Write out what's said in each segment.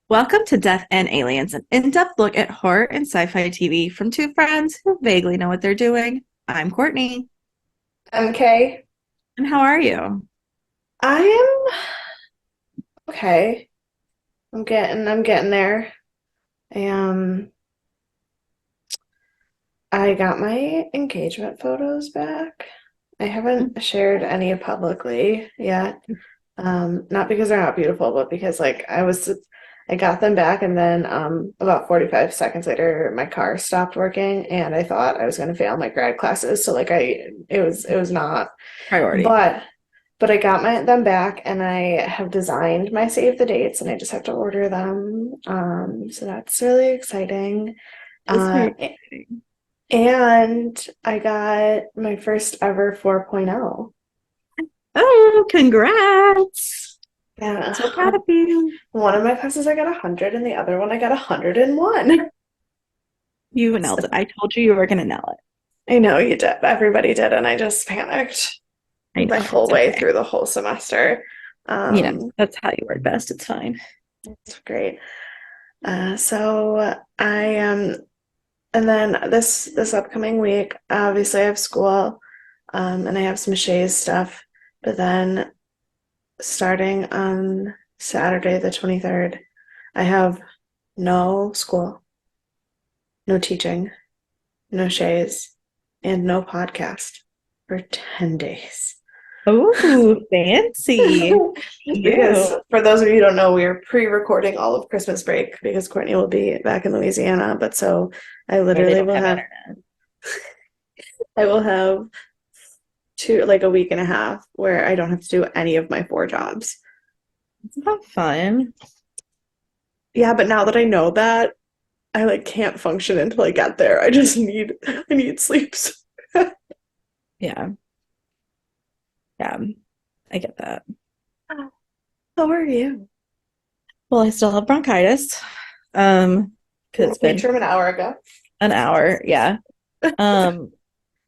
Welcome to Death and Aliens, an in-depth look at horror and sci-fi TV from two friends who vaguely know what they're doing. I'm Courtney, MK. and how are you? I am okay. I'm getting there. Um, I got my engagement photos back. I haven't shared any publicly yet. Not because they're not beautiful, but because I got them back and then about 45 seconds later my car stopped working and I thought I was gonna fail my grad classes. So it was not. Priority. But But I got them back and I have designed my save the dates and I just have to order them. So that's really exciting. That's Uh, very exciting. and I got my first ever 4.0. Oh, congrats! Yeah. So proud of you. One of my classes I got 100 and the other one I got 101. You So, nailed it. I told you were going to nail it. I know you did. Everybody did, and I just panicked I my know. whole It's way okay. through the whole semester. That's how you work best. It's fine. It's great. So I And then this upcoming week, obviously I have school, and I have some Shays stuff. But then starting on Saturday the 23rd, I have no school, no teaching, no Shays, and no podcast for 10 days. Oh, fancy. Because You. for those of you who don't know, we are pre-recording all of Christmas break because Courtney will be back in Louisiana. But so I Where they literally don't will have have internet. I will have like a week and a half where I don't have to do any of my four jobs. It's not fun. Yeah, but now that I know that, I like can't function until I get there. I need sleeps. Yeah. Yeah. I get that. How are you? Well, I still have bronchitis. Um, because it's Page been from an hour ago. an hour. Yeah. Um,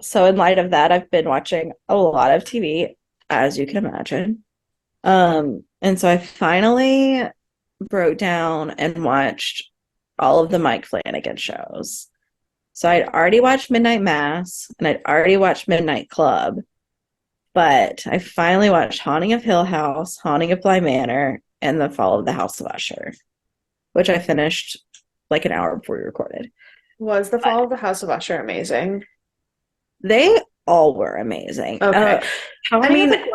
so in light of that, I've been watching a lot of TV, as you can imagine. And so I finally broke down and watched all of the Mike Flanagan shows. So I'd already watched Midnight Mass and I'd already watched Midnight Club, but I finally watched Haunting of Hill House, Haunting of Bly Manor, and The Fall of the House of Usher, which I finished like an hour before we recorded. Was the Fall of the House of Usher amazing? They all were amazing. Okay. How I many of mean, the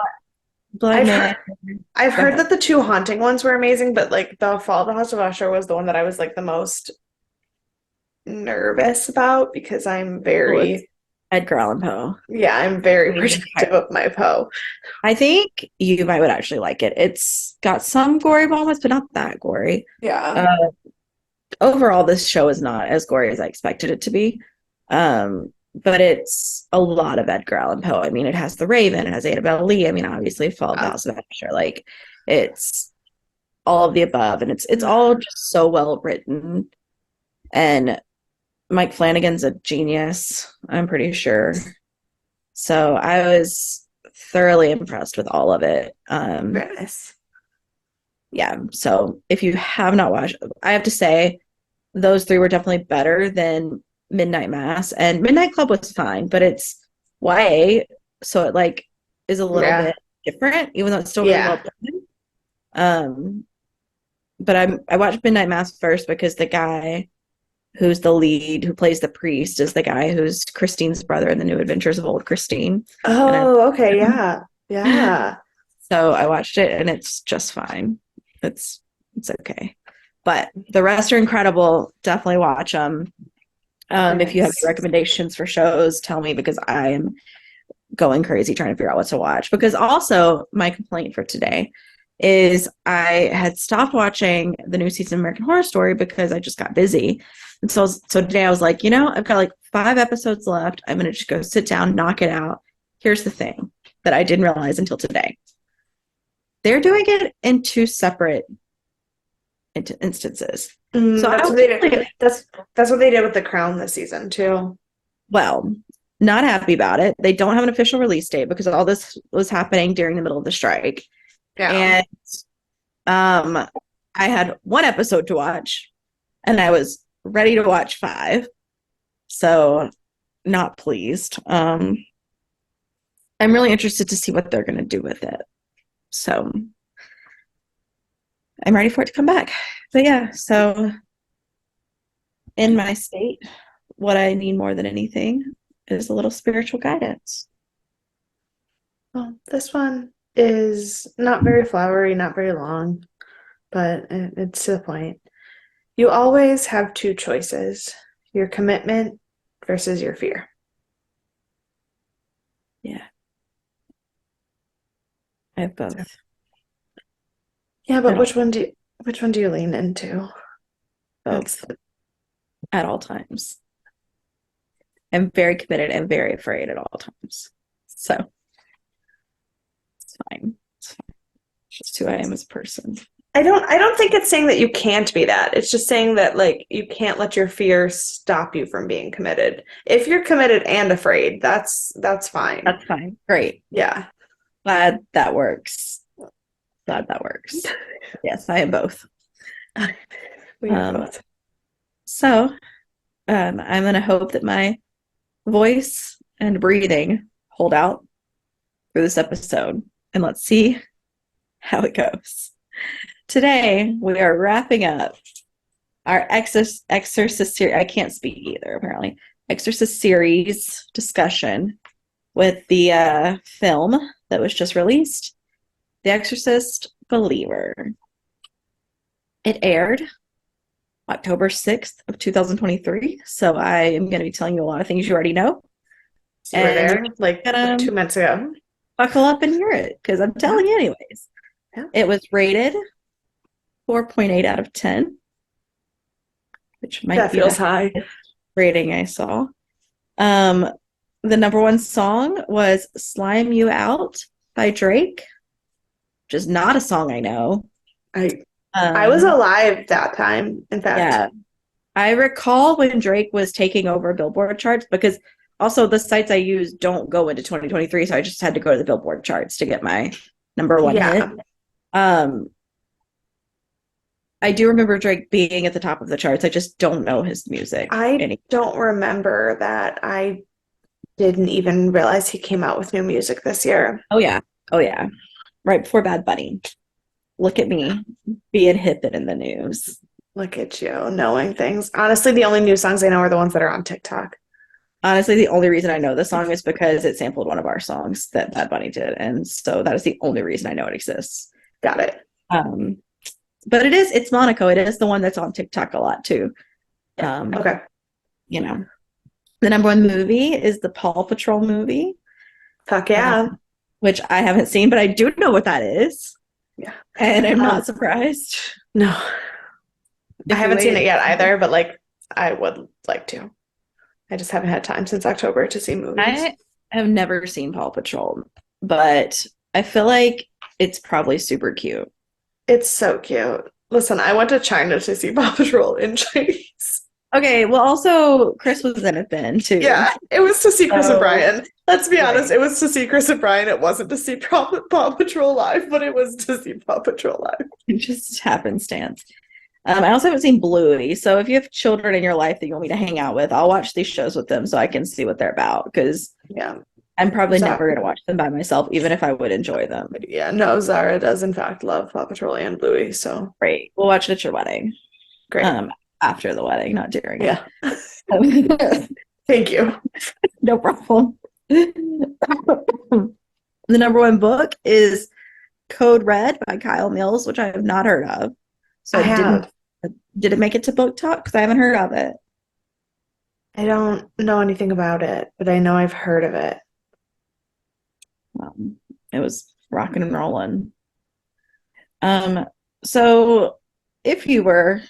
Bly I've Manor? heard I've Go heard ahead. that the two haunting ones were amazing, but like the Fall of the House of Usher was the one that I was like the most nervous about because Well, it's very Edgar Allan Poe. I'm very The protective entire- of my Poe. I think you might would actually like it. It's got some gory moments, but not that gory. Yeah. Uh, Overall, this show is not as gory as I expected it to be. But it's a lot of Edgar Allan Poe. I mean, it has The Raven, it has Annabelle Lee. I mean, obviously, Fall of the House of Usher. Like, it's all of the above, and it's all just so well written. And Mike Flanagan's a genius, I'm pretty sure. So I was thoroughly impressed with all of it. Yes. Yeah. So if you have not watched, I have to say those three were definitely better than Midnight Mass, and Midnight Club was fine, but it's YA, so it like is a little Yeah. bit different, even though it's still really well Yeah. done. Um, but I watched Midnight Mass first because the guy who's the lead, who plays the priest, is the guy who's Christine's brother in the New Adventures of Old Christine, and I Oh, okay. Yeah. Yeah. so I watched it, and it's just fine. It's okay, but the rest are incredible. Definitely watch them. If you have any Nice. recommendations for shows, tell me because I am going crazy trying to figure out what to watch. Because also, my complaint for today is I had stopped watching the new season of American Horror Story because I just got busy. And so today I was like, I've got like 5 episodes left. I'm going to just go sit down, knock it out. Here's the thing that I didn't realize until today. They're doing it in two separate instances. So I That's what was they did. really, That's what they did with The Crown this season too. well, not happy about it. They don't have an official release date because all this was happening during the middle of the strike. Yeah. And um I had one episode to watch and I was ready to watch five. So not pleased. I'm really interested to see what they're going to do with it. So I'm ready for it to come back. But yeah, so in my state, what I need more than anything is a little spiritual guidance. Well, this one is not very flowery, not very long, but it's to the point. You always have two choices: your commitment versus your fear. Yeah, I have both. Yeah, but And which one do you lean into? That's both at all times. I'm very committed and very afraid at all times. So it's fine. It's fine. It's just who I am as a person. I don't think it's saying that you can't be that. It's just saying that like you can't let your fear stop you from being committed. If you're committed and afraid, that's fine. That's fine. Great. Yeah. Glad that works. Glad that works. Yes, I am both. We are Um, both. so I'm going to hope that my voice and breathing hold out for this episode. And let's see how it goes. Today, we are wrapping up our Exorcist series. I can't speak either, apparently. Exorcist series discussion with the film that was just released, The Exorcist Believer. It aired October 6th of 2023. So I am going to be telling you a lot of things you already know. You were And there like gonna 2 months ago. buckle up and hear it because I'm telling you anyways. Yeah. It was rated 4.8 out of 10, which might That be feels the high. rating I saw. The number one song was Slime You Out by Drake, which is not a song I know. I was alive that time, in fact. Yeah. I recall when Drake was taking over Billboard charts because also the sites I use don't go into 2023, so I just had to go to the Billboard charts to get my number one hit. I do remember Drake being at the top of the charts. I just don't know his music. I don't remember that. I didn't even realize he came out with new music this year. Oh yeah. Oh yeah. Right before Bad Bunny. Look at me being hip and in the news. Look at you knowing things. Honestly, the only new songs I know are the ones that are on TikTok. Honestly, the only reason I know this song is because it sampled one of our songs that Bad Bunny did. And so that is the only reason I know it exists. Got it. But it's Monaco. It is the one that's on TikTok a lot too. Okay. You know, the number one movie is the Paw Patrol movie. Fuck yeah. Which I haven't seen, but I do know what that is. Yeah. And I'm not surprised. No. I haven't seen it yet either, but like I would like to. I just haven't had time since October to see movies. I have never seen Paw Patrol, but I feel like it's probably super cute. It's so cute. Listen, I went to China to see Paw Patrol in Chinese. Okay, well, also Chris was in it then too. Yeah, it was to see Chris and Brian. Let's be honest, it was to see Chris and Brian. It wasn't to see Paw Patrol live, but it was to see Paw Patrol live. It just happenstance. I also haven't seen Bluey, so if you have children in your life that you want me to hang out with, I'll watch these shows with them so I can see what they're about. Because I'm probably never going to watch them by myself, even if I would enjoy them. Yeah, no, Zara does in fact love Paw Patrol and Bluey, so great. We'll watch it at your wedding. Great. After the wedding, not during. Yeah. Thank you. No problem. The number one book is Code Red by Kyle Mills, which I have not heard of. So did it make it to book talk? Because I haven't heard of it. I don't know anything about it, but I know I've heard of it. It was rocking and rolling. So if you were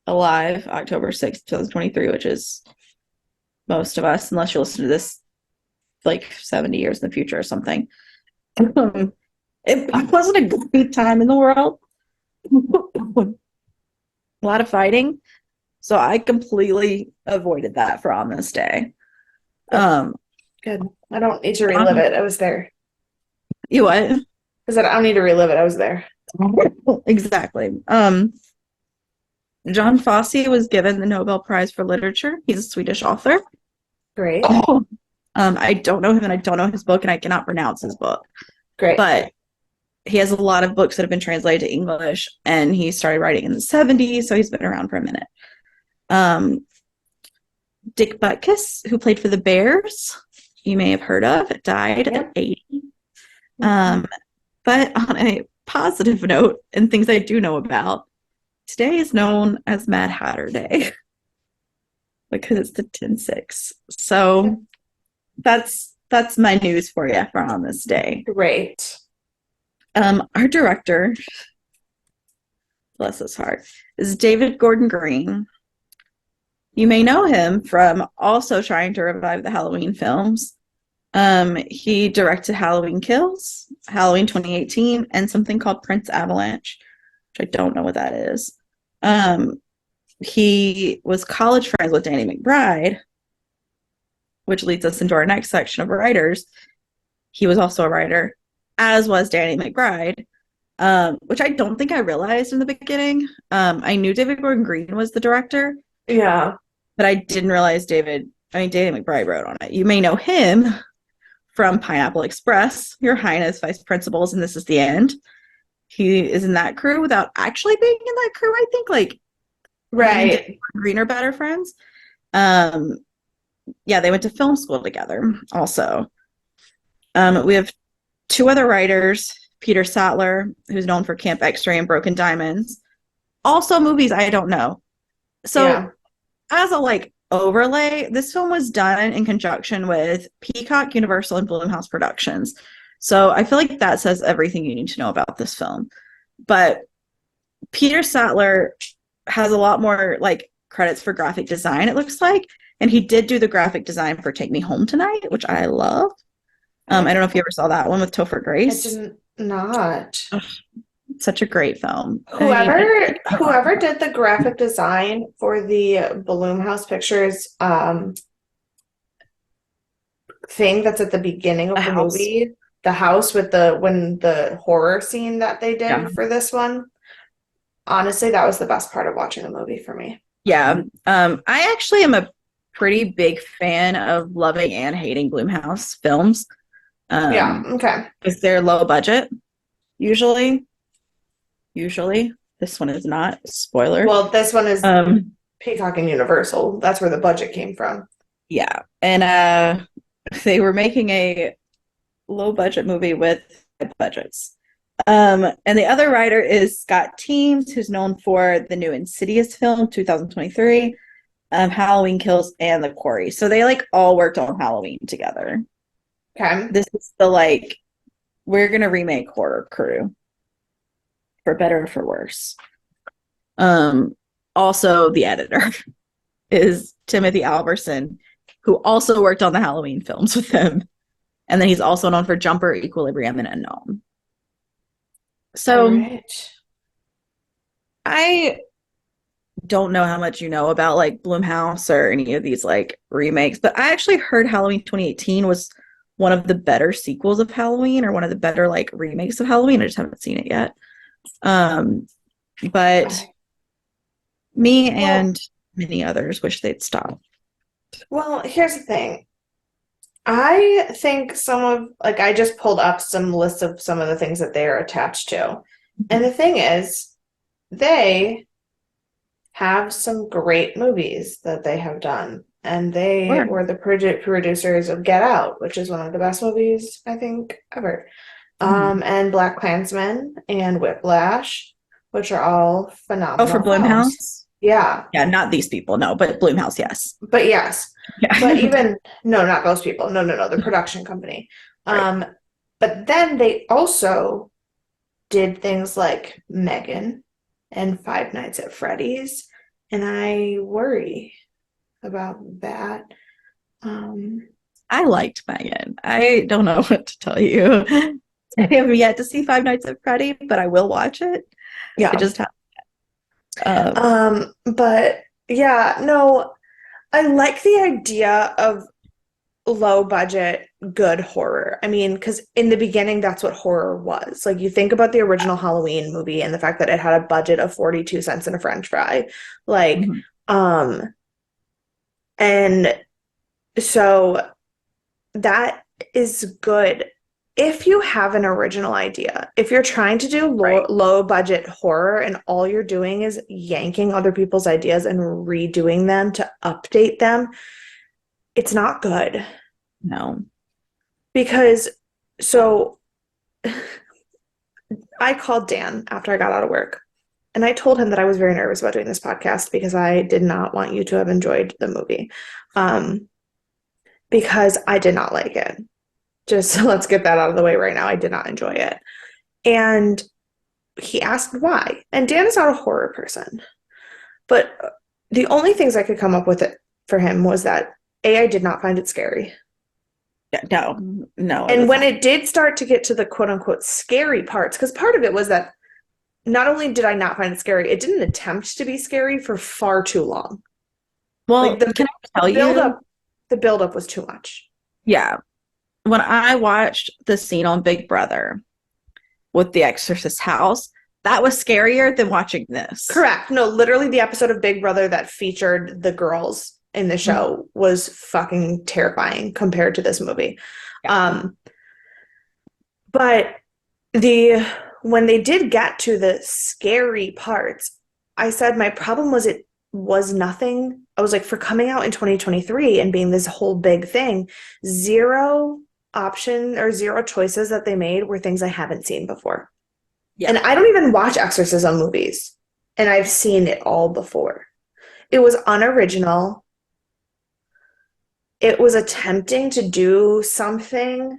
alive October 6th, 2023, which is most of us, unless you listen to this like 70 years in the future or something, it wasn't a good time in the world. A lot of fighting. So I completely avoided that for on this day. Good. I don't need to relive it. I was there. You what? I said I don't need to relive it. I was there. Exactly. John Fosse was given the Nobel Prize for Literature. He's a Swedish author. Great. Oh. I don't know him and I don't know his book and I cannot pronounce his book. Great. But he has a lot of books that have been translated to English and he started writing in the 70s, so he's been around for a minute. Dick Butkus, who played for the Bears, you may have heard of, died Yep. at 80. Um, but on a positive note, and things I do know about, today is known as Mad Hatter Day because it's the 10/6. So that's my news for you for on this day. Great. Our director, bless his heart, is David Gordon Green. You may know him from also trying to revive the Halloween films. He directed Halloween Kills, Halloween 2018, and something called Prince Avalanche, which I don't know what that is. He was college friends with Danny McBride, which leads us into our next section of writers. He was also a writer, as was Danny McBride, which I don't think I realized in the beginning. I knew David Gordon Green was the director, Yeah. but I didn't realize Danny McBride wrote on it. You may know him from Pineapple Express, Your Highness, Vice Principals, and This Is the End. He is in that crew without actually being in that crew, I think. Like, him and David Right. Green are better friends. Yeah, they went to film school together also. We have two other writers, Peter Sattler, who's known for Camp X-Ray and Broken Diamonds. Also movies I don't know. Yeah. So as a overlay, this film was done in conjunction with Peacock, Universal, and Blumhouse Productions. So I feel like that says everything you need to know about this film. But Peter Sattler has a lot more credits for graphic design, it looks like. And he did do the graphic design for Take Me Home Tonight, which I love. I don't know if you ever saw that one with Topher I Grace. didn't not. Ugh, such a great film. Whoever did the graphic design for the Blumhouse Pictures thing that's at the beginning of A the house. movie, the house with the horror scene that they did Yeah. for this one. Honestly, that was the best part of watching the movie for me. Yeah. I actually am a pretty big fan of loving and hating Blumhouse films. Yeah, okay. Because they're low budget, usually. Usually. This one is not. Spoiler. Well, this one is Um, Peacock and Universal. That's where the budget came from. yeah. And they were making a low budget movie with budgets. And the other writer is Scott Teems, who's known for the new Insidious film, 2023, Halloween Kills, and The Quarry. So they all worked on Halloween together. Okay. This is the we're gonna remake horror crew, for better or for worse. Also the editor is Timothy Alberson, who also worked on the Halloween films with them. And then he's also known for Jumper, Equilibrium, and Unknown. So Right. I don't know how much you know about Blumhouse or any of these remakes, but I actually heard Halloween 2018 was one of the better sequels of Halloween or one of the better remakes of Halloween. I just haven't seen it yet. But me and many others wish they'd stop. Well, here's the thing. I think I just pulled up some lists of some of the things that they are attached to. And the thing is, they have some great movies that they have done. And they Sure. were the producers of Get Out, which is one of the best movies, I think, ever. And Black Klansman and Whiplash, which are all phenomenal Oh, for films. Blumhouse? Yeah. Yeah, not these people, no, but Blumhouse, yes. But yes. Yeah. But even no, not those people. No, the production company. Right. But then they also did things like Megan and Five Nights at Freddy's, and I worry about that. I liked Megan. I don't know what to tell you. I have yet to see Five Nights at Freddy, but I will watch it. Yeah. I just have. But yeah, no, I like the idea of low budget, good horror. I mean, because in the beginning, that's what horror was. Like, you think about the original Halloween movie and the fact that it had a budget of 42 cents and a French fry. Like, Mhm. and so that is good if you have an original idea. If you're trying to do Right. low budget horror and all you're doing is yanking other people's ideas and redoing them to update them, it's not good. No. Because so I called Dan after I got out of work and I told him that I was very nervous about doing this podcast because I did not want you to have enjoyed the movie. Um, because I did not like it. Just let's get that out of the way right now. I did not enjoy it. And he asked why. And Dan is not a horror person. But the only things I could come up with it for him was that A, I did not find it scary. Yeah, no, it And was when not. it did start to get to the quote unquote scary parts, because part of it was that not only did I not find it scary, it didn't attempt to be scary for far too long. Like Well, can I tell build you? up, the build up was too much. Yeah. When I watched the scene on Big Brother with the Exorcist house, that was scarier than watching this. Correct. No, literally the episode of Big Brother that featured the girls in the Mhm. show was fucking terrifying compared to this movie. Yeah. Um, but the when they did get to the scary parts, I said my problem was it was nothing. I was like, for coming out in 2023 and being this whole big thing, zero option or zero choices that they made were things I haven't seen before. Yeah. And I don't even watch exorcism movies, and I've seen it all before. It was unoriginal. It was attempting to do something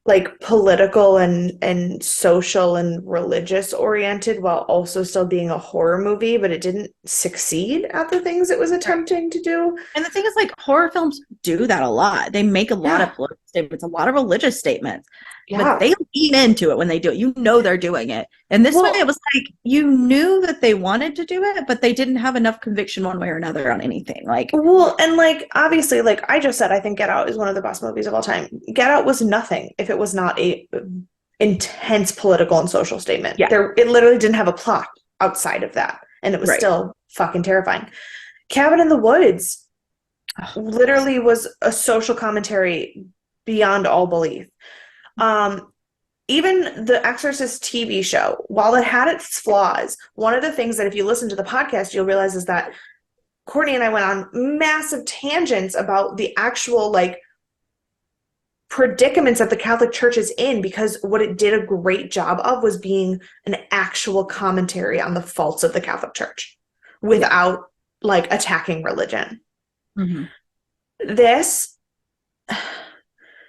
like political and social and religious oriented while also still being a horror movie, but it didn't succeed at the things it was Right. attempting to do. And the thing is, like, horror films do that a lot. They make a lot Yeah. of political statements, a lot of religious statements, but Yeah. they lean into it when they do it. You know they're doing it. And this way, it Well, was like you knew that they wanted to do it, but they didn't have enough conviction one way or another on anything. Like, and like obviously, like I just said, I think Get Out is one of the best movies of all time. Get Out was nothing if it was not a intense political and social statement. yeah, It literally didn't have a plot outside of that, and it was right. still fucking terrifying. Cabin in the Woods literally was a social commentary beyond all belief. Um, Even the Exorcist TV show, while it had its flaws, one of the things that if you listen to the podcast, you'll realize is that Courtney and I went on massive tangents about the actual like predicaments that the Catholic Church is in, because what it did a great job of was being an actual commentary on the faults of the Catholic Church Yeah. without like attacking religion. Mm-hmm. This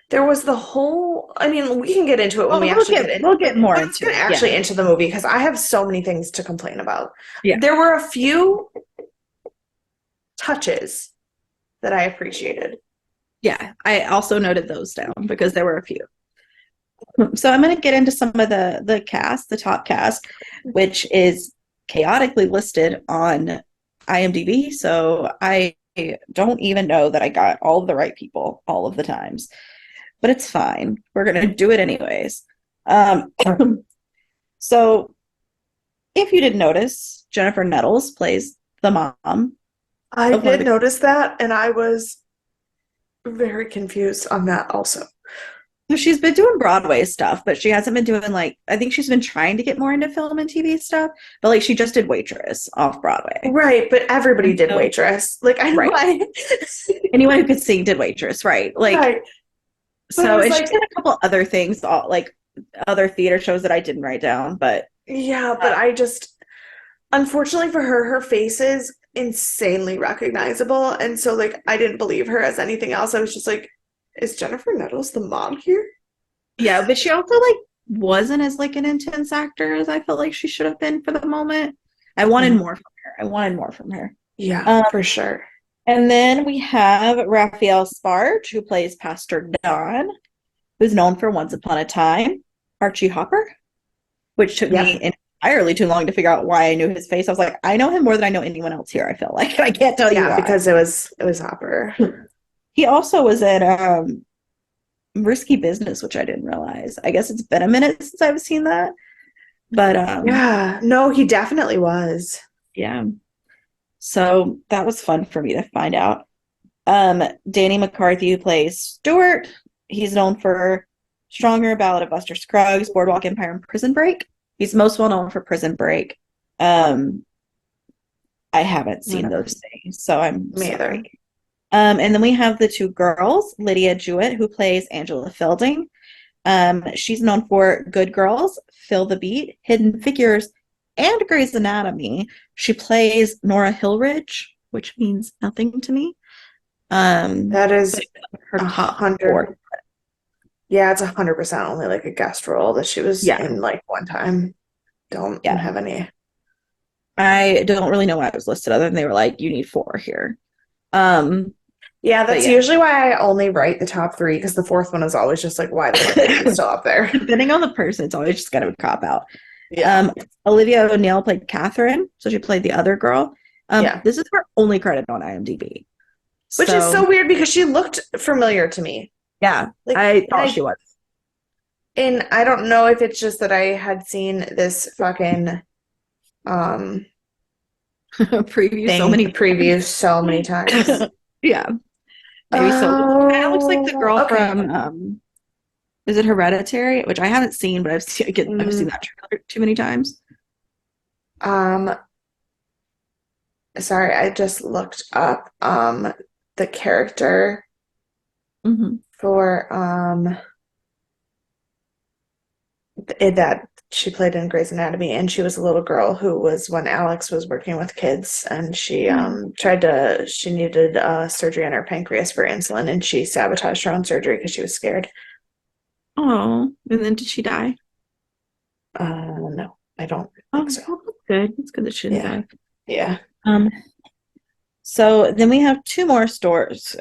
there was the whole, I mean, we can get into it when Well, we actually get in. we'll get more Let's into get it. Yeah. actually into the movie because I have so many things to complain about. Yeah. There were a few touches that I appreciated. Yeah. I also noted those down because there were a few. So I'm going to get into some of the cast, the top cast, which is chaotically listed on IMDb. So I don't even know that I got all of the right people all of the times, but it's fine. We're going to do it anyways. Um, so if you didn't notice, Jennifer Nettles plays the mom I of one of did the. notice that, and I was very confused on that also. So she's been doing Broadway stuff, but she hasn't been doing like, I think she's been trying to get more into film and TV stuff, but like she just did Waitress off Broadway. Right, but everybody And did so, Waitress. Like I know right. I Anyone who could sing did Waitress, right? Like, right. But I so, was and she's like, done a couple other things, like other theater shows that I didn't write down, but yeah, but I just unfortunately for her, her face is insanely recognizable. And so like I didn't believe her as anything else. I was just like, is Jennifer Nettles the mom here? yeah, but she also like wasn't as like an intense actor as I felt like she should have been for the moment. I wanted Yeah. more from her. I wanted more from her. Yeah, Um, for sure. and then we have Raphael Sparge, who plays Pastor Don, who's known for Once Upon a Time, Archie Hopper, which took Yep. me entirely too long to figure out why I knew his face. I was like, I know him more than I know anyone else here, I feel like. I can't tell you Yeah, why. because it was Hopper. He also was in Risky Business, which I didn't realize. I guess it's been a minute since I've seen that. But Yeah, no, he definitely was. yeah. So that was fun for me to find out. Danny McCarthy, who plays Stuart, he's known for Stronger, Ballad of Buster Scruggs, Boardwalk Empire, and Prison Break. He's most well known for Prison Break. Um, I haven't seen Whatever. those things, so I'm Me either. sorry. And then we have the two girls, Lydia Jewett, who plays Angela Fielding. She's known for Good Girls, Fill the Beat, Hidden Figures, and Grey's Anatomy. She plays Nora Hillridge, which means nothing to me. That But is her a top hundred. four. Yeah, it's 100% only like a guest role that she was Yeah, in like one time. Don't yeah. have any. I don't really know why I was listed other than they were like, you need four here. Um, Yeah, but that's yeah. usually why I only write the top three because the fourth one is always just like, why the fuck are you still up there? Depending on the person, it's always just kind of a cop out. Yeah, Um, Olivia O'Neill played Catherine, so she played the other girl. yeah. This is her only credit on IMDb. Which is So so weird because she looked familiar to me. yeah, Like, I and thought she was. I don't know if it's just that I had seen this fucking Preview so thing many preview so many times. times. Yeah, maybe so. It kind of looks like the Oh, girl okay. from is it Hereditary, which I haven't seen, but I've seen Mm, that trailer too many times. um, sorry, I just looked up the character Hmm. for that she played in Grey's Anatomy, and she was a little girl who was when Alex was working with kids, and she she needed surgery on her pancreas for insulin, and she sabotaged her own surgery because she was scared. Oh, and then did she die? No, I don't think Oh, so. well, that's good. It's good that she didn't Yeah, die. yeah. Um, so then we have two more stars who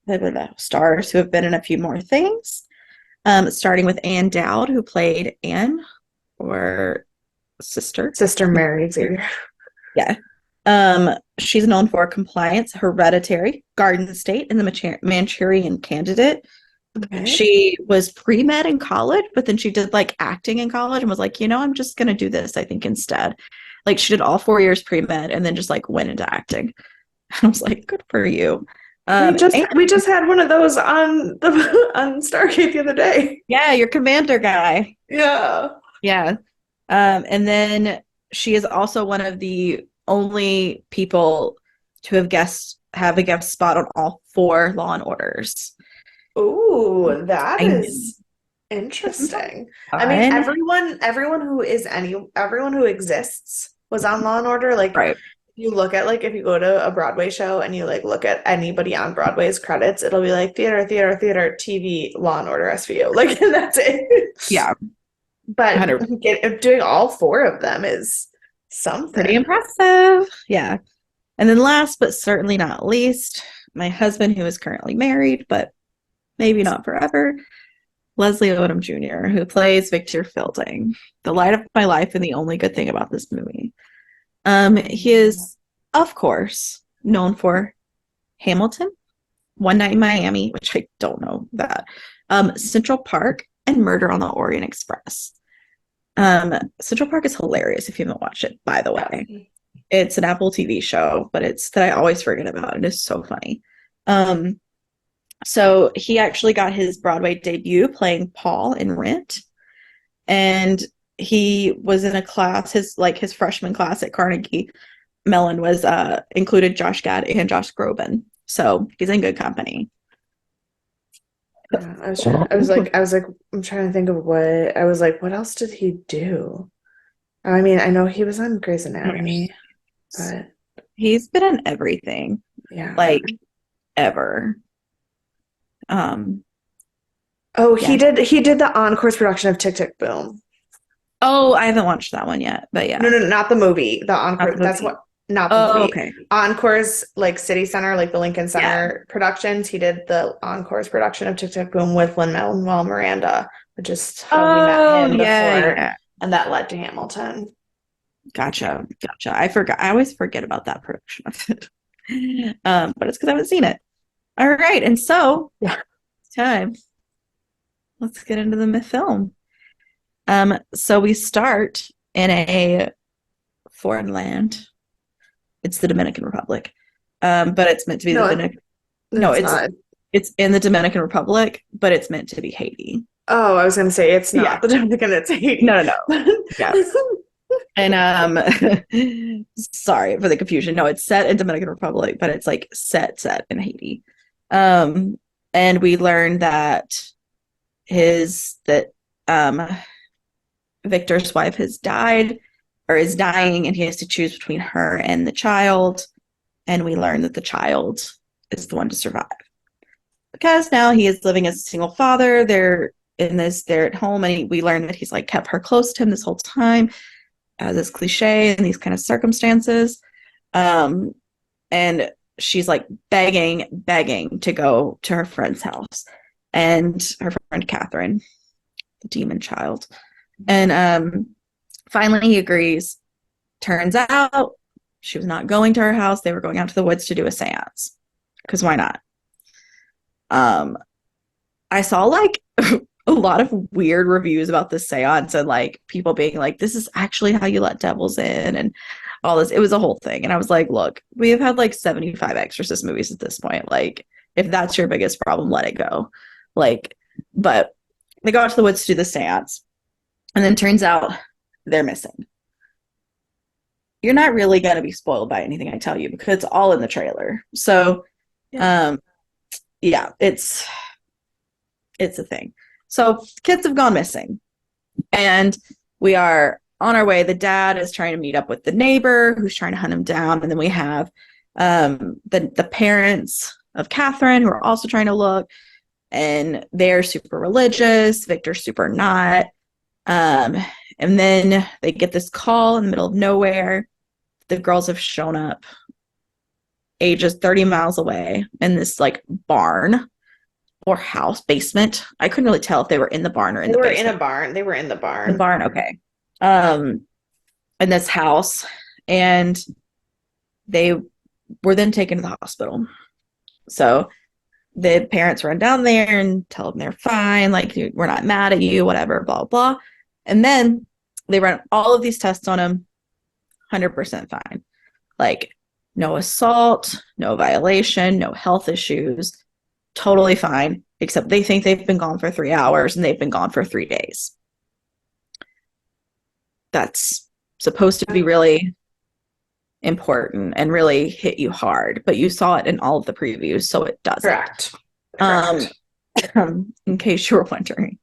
have been in a few more things. Starting with Anne Dowd, who played Anne or sister. Sister Mary Xavier. Yeah. She's known for Compliance, Hereditary, Garden State, and the Manchurian Candidate. Okay. She was pre-med in college, but then she did like acting in college and was like, I'm just gonna do this, I think, instead. Like she did all 4 years pre-med and then just like went into acting. I was like, good for you. And We just had one of those on the on Stargate the other day. yeah, your commander guy. Yeah. Yeah. And then she is also one of the only people to have a guest spot on all four Law and Orders. Ooh, that I know. is interesting. I mean, Fun. everyone who exists was on Law and Order. Like, Right. you look at like if you go to a Broadway show and you like look at anybody on Broadway's credits, it'll be like theater, theater, theater, TV, Law and Order, SVU. Like, and that's it. Yeah. But 100. doing all four of them is Pretty something. impressive. Yeah. And then last but certainly not least, my husband, who is currently married, but maybe not forever, Leslie Odom Jr., who plays Victor Fielding, the light of my life and the only good thing about this movie. He is, of course, known for Hamilton, One Night in Miami, which I don't know that, Central Park, and Murder on the Orient Express. Central Park is hilarious if you haven't watched it, by the Yeah. way. It's an Apple TV show, but it's that I always forget about. It is so funny. Um, so he actually got his Broadway debut playing Paul in Rent, and he was in a class, his freshman class at Carnegie Mellon was included Josh Gad and Josh Groban. So he's in good company. Yeah, I'm trying to think of what else did he do? I mean, I know he was on Grey's Anatomy, but He's been in everything, yeah. like ever. Um, Oh, yeah. he did the Encore's production of Tick Tick Boom. Oh, I haven't watched that one yet, but yeah, No, no, not the movie. The not Encore. the That's movie. what. Not the Oh, movie. okay. Encore's like City Center, like the Lincoln Yeah. Center productions. He did the Encore's production of Tick Tick Boom with Lin-Manuel Miranda, which is how we met Oh, him yeah, before, yeah. and that led to Hamilton. Gotcha. Gotcha. I forgot. I always forget about that production of it. But it's because I haven't seen it. All right, and so Yeah. it's time. Let's get into the film. So we start in a foreign land. It's the Dominican Republic, but it's meant to be the No, Dominican. No, it's not. it's in the Dominican Republic, but it's meant to be Haiti. Oh, I was gonna say it's Yeah, not the Dominican, it's Haiti. no, no, no. Yeah, and sorry for the confusion. No, it's set in Dominican Republic, but it's like set in Haiti. Um, and we learn that his that um Victor's wife has died or is dying, and he has to choose between her and the child. And we learn that the child is the one to survive because now he is living as a single father. They're at home, and we learn that he's like kept her close to him this whole time, as is cliche in these kind of circumstances. Um, and she's like begging to go to her friend's house, and her friend Catherine, the demon child. And finally he agrees. Turns out she was not going to her house. They were going out to the woods to do a seance. Because why not? Um, I saw like a lot of weird reviews about this seance and like people being like, this is actually how you let devils in and all this. It was a whole thing. And I was like, look, we have had like 75 Exorcist movies at this point. Like, if that's your biggest problem, let it go. Like, but they go out to the woods to do the seance. And then turns out they're missing. You're not really going to be spoiled by anything I tell you because it's all in the trailer. So, Yeah. yeah, it's a thing. So kids have gone missing, and we are on our way. The dad is trying to meet up with the neighbor who's trying to hunt him down, and then we have the parents of Catherine who are also trying to look, and they're super religious. Victor's super not. And then they get this call in the middle of nowhere. The girls have shown up ages 30 miles away in this like barn or house basement. I couldn't really tell if they were in the barn or in They the were in a basement. barn. They were in the The barn. barn, okay. In this house, and they were then taken to the hospital. So the parents run down there and tell them they're fine, like we're not mad at you, whatever, blah blah. And then they run all of these tests on him, 100% fine. Like no assault, no violation, no health issues, totally fine, except they think they've been gone for 3 hours and they've been gone for 3 days. That's supposed to be really important and really hit you hard, but you saw it in all of the previews, so it doesn't. Correct. Um, in case you were wondering.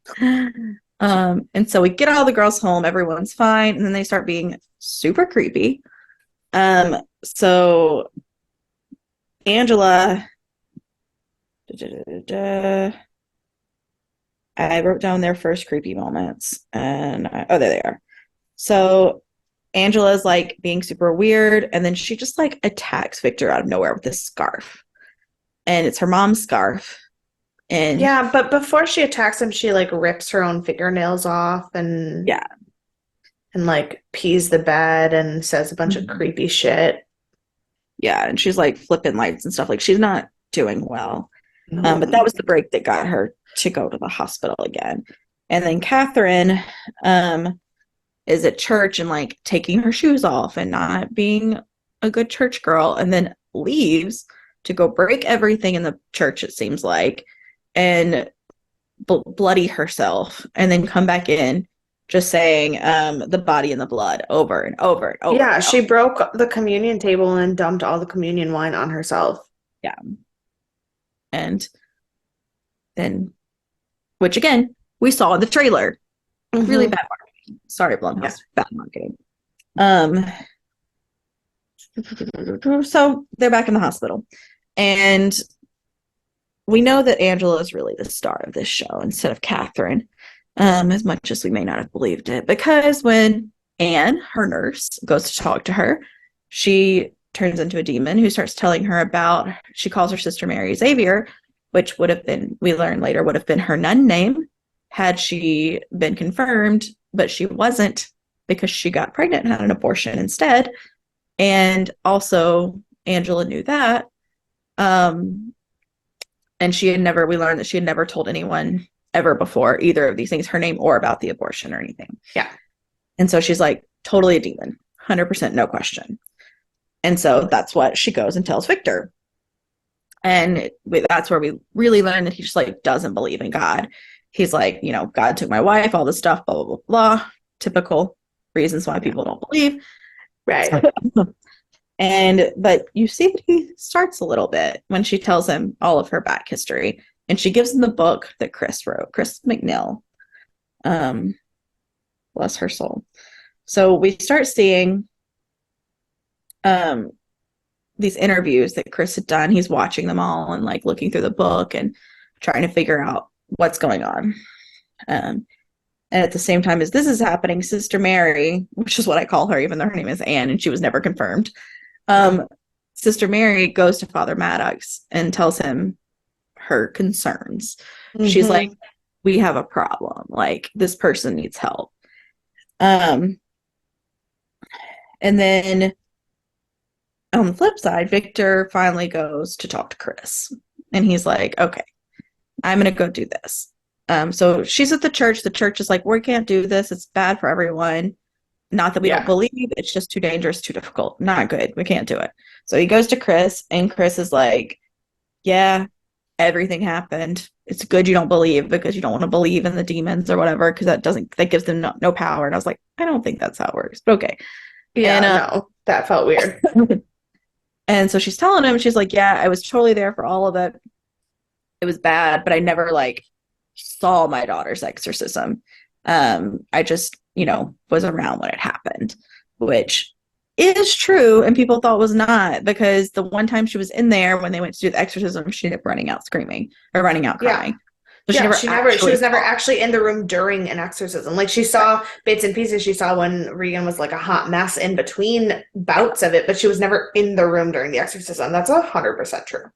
And so we get all the girls home, everyone's fine, and then they start being super creepy. So Angela, I wrote down their first creepy moments, and oh, there they are. So Angela's like being super weird, and then she just like attacks Victor out of nowhere with this scarf, and it's her mom's scarf. And Yeah, but before she attacks him, she like rips her own fingernails off yeah, and like pees the bed and says a bunch of mm-hmm. creepy shit. Yeah, and she's like flipping lights and stuff. Like she's not doing well. No. But that was the break that got her to go to the hospital again. And then Catherine is at church and like taking her shoes off and not being a good church girl, and then leaves to go break everything in the church, it seems like, and bloody herself, and then come back in just saying the body and the blood over and over and over. Yeah, and she over. broke the communion table and dumped all the communion wine on herself. Yeah. And then, which again, we saw in the trailer. Mm-hmm. Really bad marketing. Sorry, Blumhouse. Yeah. Bad marketing. So they're back in the hospital. And we know that Angela is really the star of this show instead of Catherine, as much as we may not have believed it. Because when Anne, her nurse, goes to talk to her, she turns into a demon who starts telling her about, she calls her sister Mary Xavier, which would have been, we learn later, would have been her nun name had she been confirmed, but she wasn't because she got pregnant and had an abortion instead. And also, Angela knew that. And we learned that she had never told anyone ever before either of these things, her name or about the abortion or anything. Yeah. And so she's like, totally a demon, 100%, no question. And so that's what she goes and tells Victor. And that's where we really learn that he just like doesn't believe in God. He's like, God took my wife, all this stuff, blah, blah, blah, blah. Typical reasons why people don't believe. Right. But you see that he starts a little bit when she tells him all of her back history. And she gives him the book that Chris wrote, Chris McNeil. Bless her soul. So we start seeing these interviews that Chris had done. He's watching them all and like looking through the book and trying to figure out what's going on. And at the same time as this is happening, Sister Mary, which is what I call her, even though her name is Anne and she was never confirmed, Sister Mary goes to Father Maddox and tells him her concerns. Mm-hmm. She's like, we have a problem. Like, this person needs help. And then on the flip side, Victor finally goes to talk to Chris. And he's like, okay, I'm going to go do this. So she's at the church. The church is like, we can't do this. It's bad for everyone. Not that we don't believe. It's just too dangerous, too difficult. Not good. We can't do it. So he goes to Chris, and Chris is like, yeah, everything happened. It's good you don't believe because you don't want to believe in the demons or whatever, because that gives them no power. And I was like, I don't think that's how it works. But okay. Yeah, no, that felt weird. And so she's telling him, she's like, yeah, I was totally there for all of it. It was bad, but I never like saw my daughter's exorcism. I just, was around when it happened, which is true. And people thought was not, because the one time she was in there when they went to do the exorcism, she ended up running out screaming or running out crying. So she was never actually in the room during an exorcism. Like, she saw bits and pieces. She saw when Regan was like a hot mess in between bouts of it, but she was never in the room during the exorcism. That's 100% true.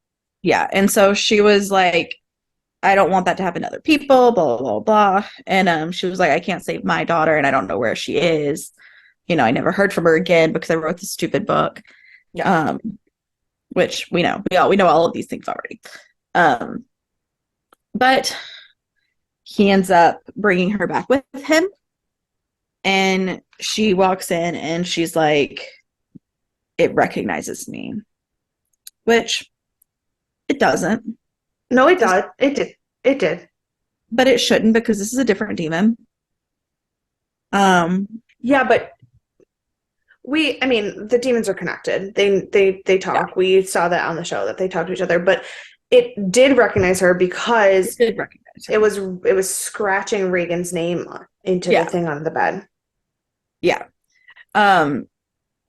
Yeah. And so she was like, I don't want that to happen to other people, blah, blah, blah, blah. And she was like, I can't save my daughter and I don't know where she is. I never heard from her again because I wrote this stupid book. Yeah. Which we know. We know all of these things already. But he ends up bringing her back with him. And she walks in and she's like, it recognizes me. Which it doesn't. No, it does. It did. But it shouldn't, because this is a different demon. Yeah, but the demons are connected. They talk. Yeah. We saw that on the show that they talk to each other, but it did recognize her because it was scratching Regan's name into the thing on the bed. Yeah. The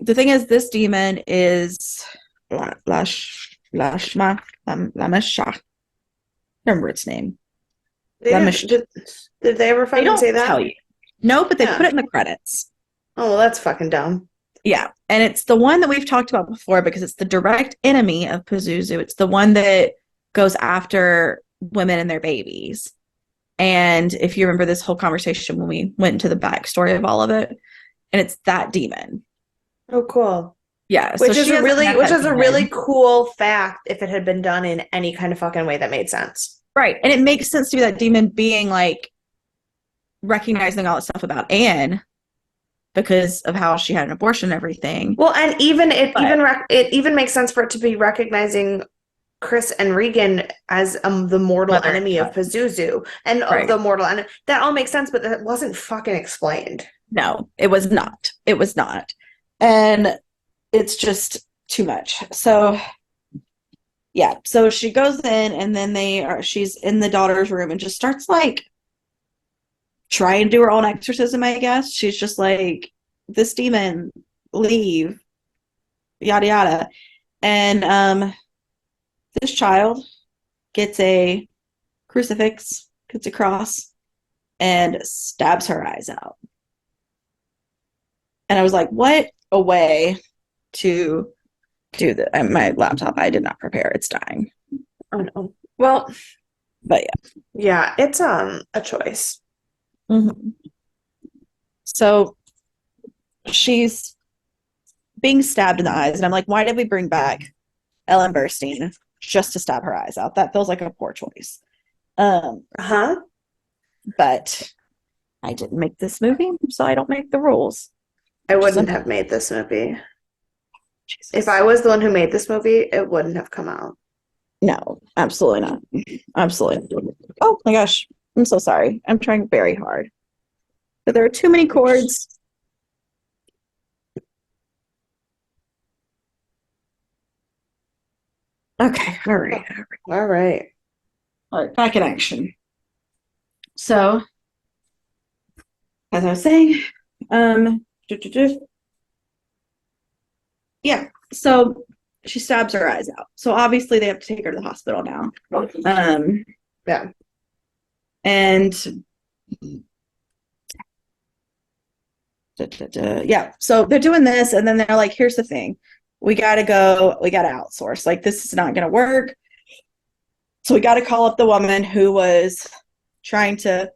thing is, this demon is Lashma. Remember its name. Did they ever fucking say that? Tell you. No, but they put it in the credits. Oh, well, that's fucking dumb. Yeah, and it's the one that we've talked about before because it's the direct enemy of Pazuzu. It's the one that goes after women and their babies. And if you remember this whole conversation when we went into the backstory of all of it, and it's that demon. Oh, cool. Yeah, which is a really cool fact if it had been done in any kind of fucking way that made sense. Right, and it makes sense to be that demon being like recognizing all that stuff about Anne because of how she had an abortion and everything. Well, and it even makes sense for it to be recognizing Chris and Regan as the mortal enemy of Pazuzu and of the mortal enemy. That all makes sense, but that wasn't fucking explained. No, it was not. It was not. And it's just too much. So yeah, so she goes in and then she's in the daughter's room and just starts like trying to do her own exorcism, I guess. She's just like, this demon, leave, yada yada. And this child gets a crucifix, gets a cross, and stabs her eyes out. And I was like, what a way to do that. My laptop, I did not prepare. It's dying. Oh no. Well, but yeah. Yeah, it's a choice. Mm-hmm. So she's being stabbed in the eyes, and I'm like, why did we bring back Ellen Burstyn just to stab her eyes out. That feels like a poor choice. Um, Uh-huh. but I didn't make this movie, so I don't make the rules, I which is wouldn't a have made this movie. If I Jesus. was the one who made this movie, it wouldn't have come out. No, absolutely not. Absolutely not. Oh my gosh. I'm so sorry. I'm trying very hard. But there are too many chords. Okay, all right. All right. All right, back in action. So, as I was saying, um, yeah. So she stabs her eyes out. So obviously they have to take her to the hospital now. Um, Yeah. and yeah, so they're doing this, and then they're like, "Here's the thing, we gotta go. We gotta outsource. Like this is not gonna work. So we got to call up the woman who was trying to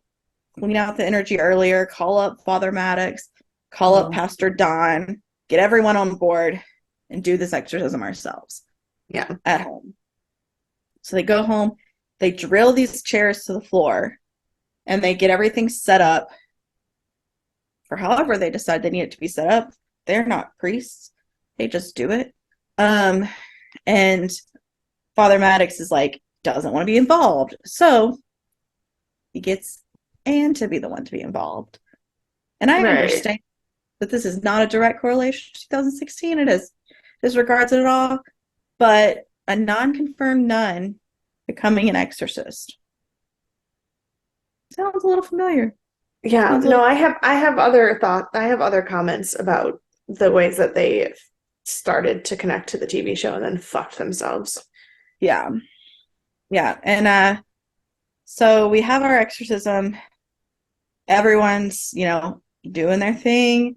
clean out the energy earlier. Call up Father Maddox. Call up Pastor Don. Get everyone on board, and do this exorcism ourselves Yeah. at home." So they go home. They drill these chairs to the floor, and they get everything set up for however they decide they need it to be set up. They're not priests. They just do it. Um, and Father Maddox is like, doesn't want to be involved. So he gets Anne to be the one to be involved. And I Right. understand that this is not a direct correlation to 2016. It is disregards it at all. But a non-confirmed nun becoming an exorcist sounds a little familiar. Yeah. Sounds a No, little, I have other thought. I have other comments about the ways that they started to connect to the TV show and then fucked themselves. yeah. Yeah. And so we have our exorcism. Everyone's, doing their thing,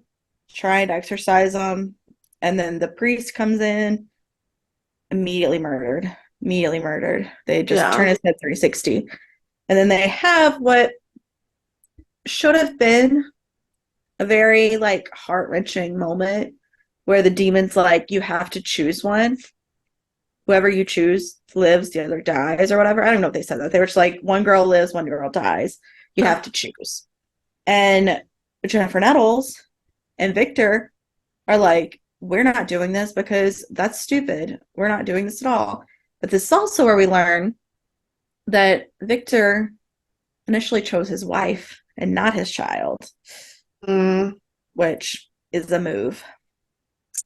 trying to exorcise them. And then the priest comes in, immediately murdered. Immediately murdered. They just turn Yeah. his head 360. And then they have what should have been a very like heart-wrenching moment where the demon's like, you have to choose one. Whoever you choose lives, the other dies, or whatever. I don't know if they said that. They were just like, one girl lives, one girl dies. You have to choose. And Jennifer Nettles and Victor are like, we're not doing this because that's stupid. We're not doing this at all. But this is also where we learn that Victor initially chose his wife and not his child, Mm, which is a move.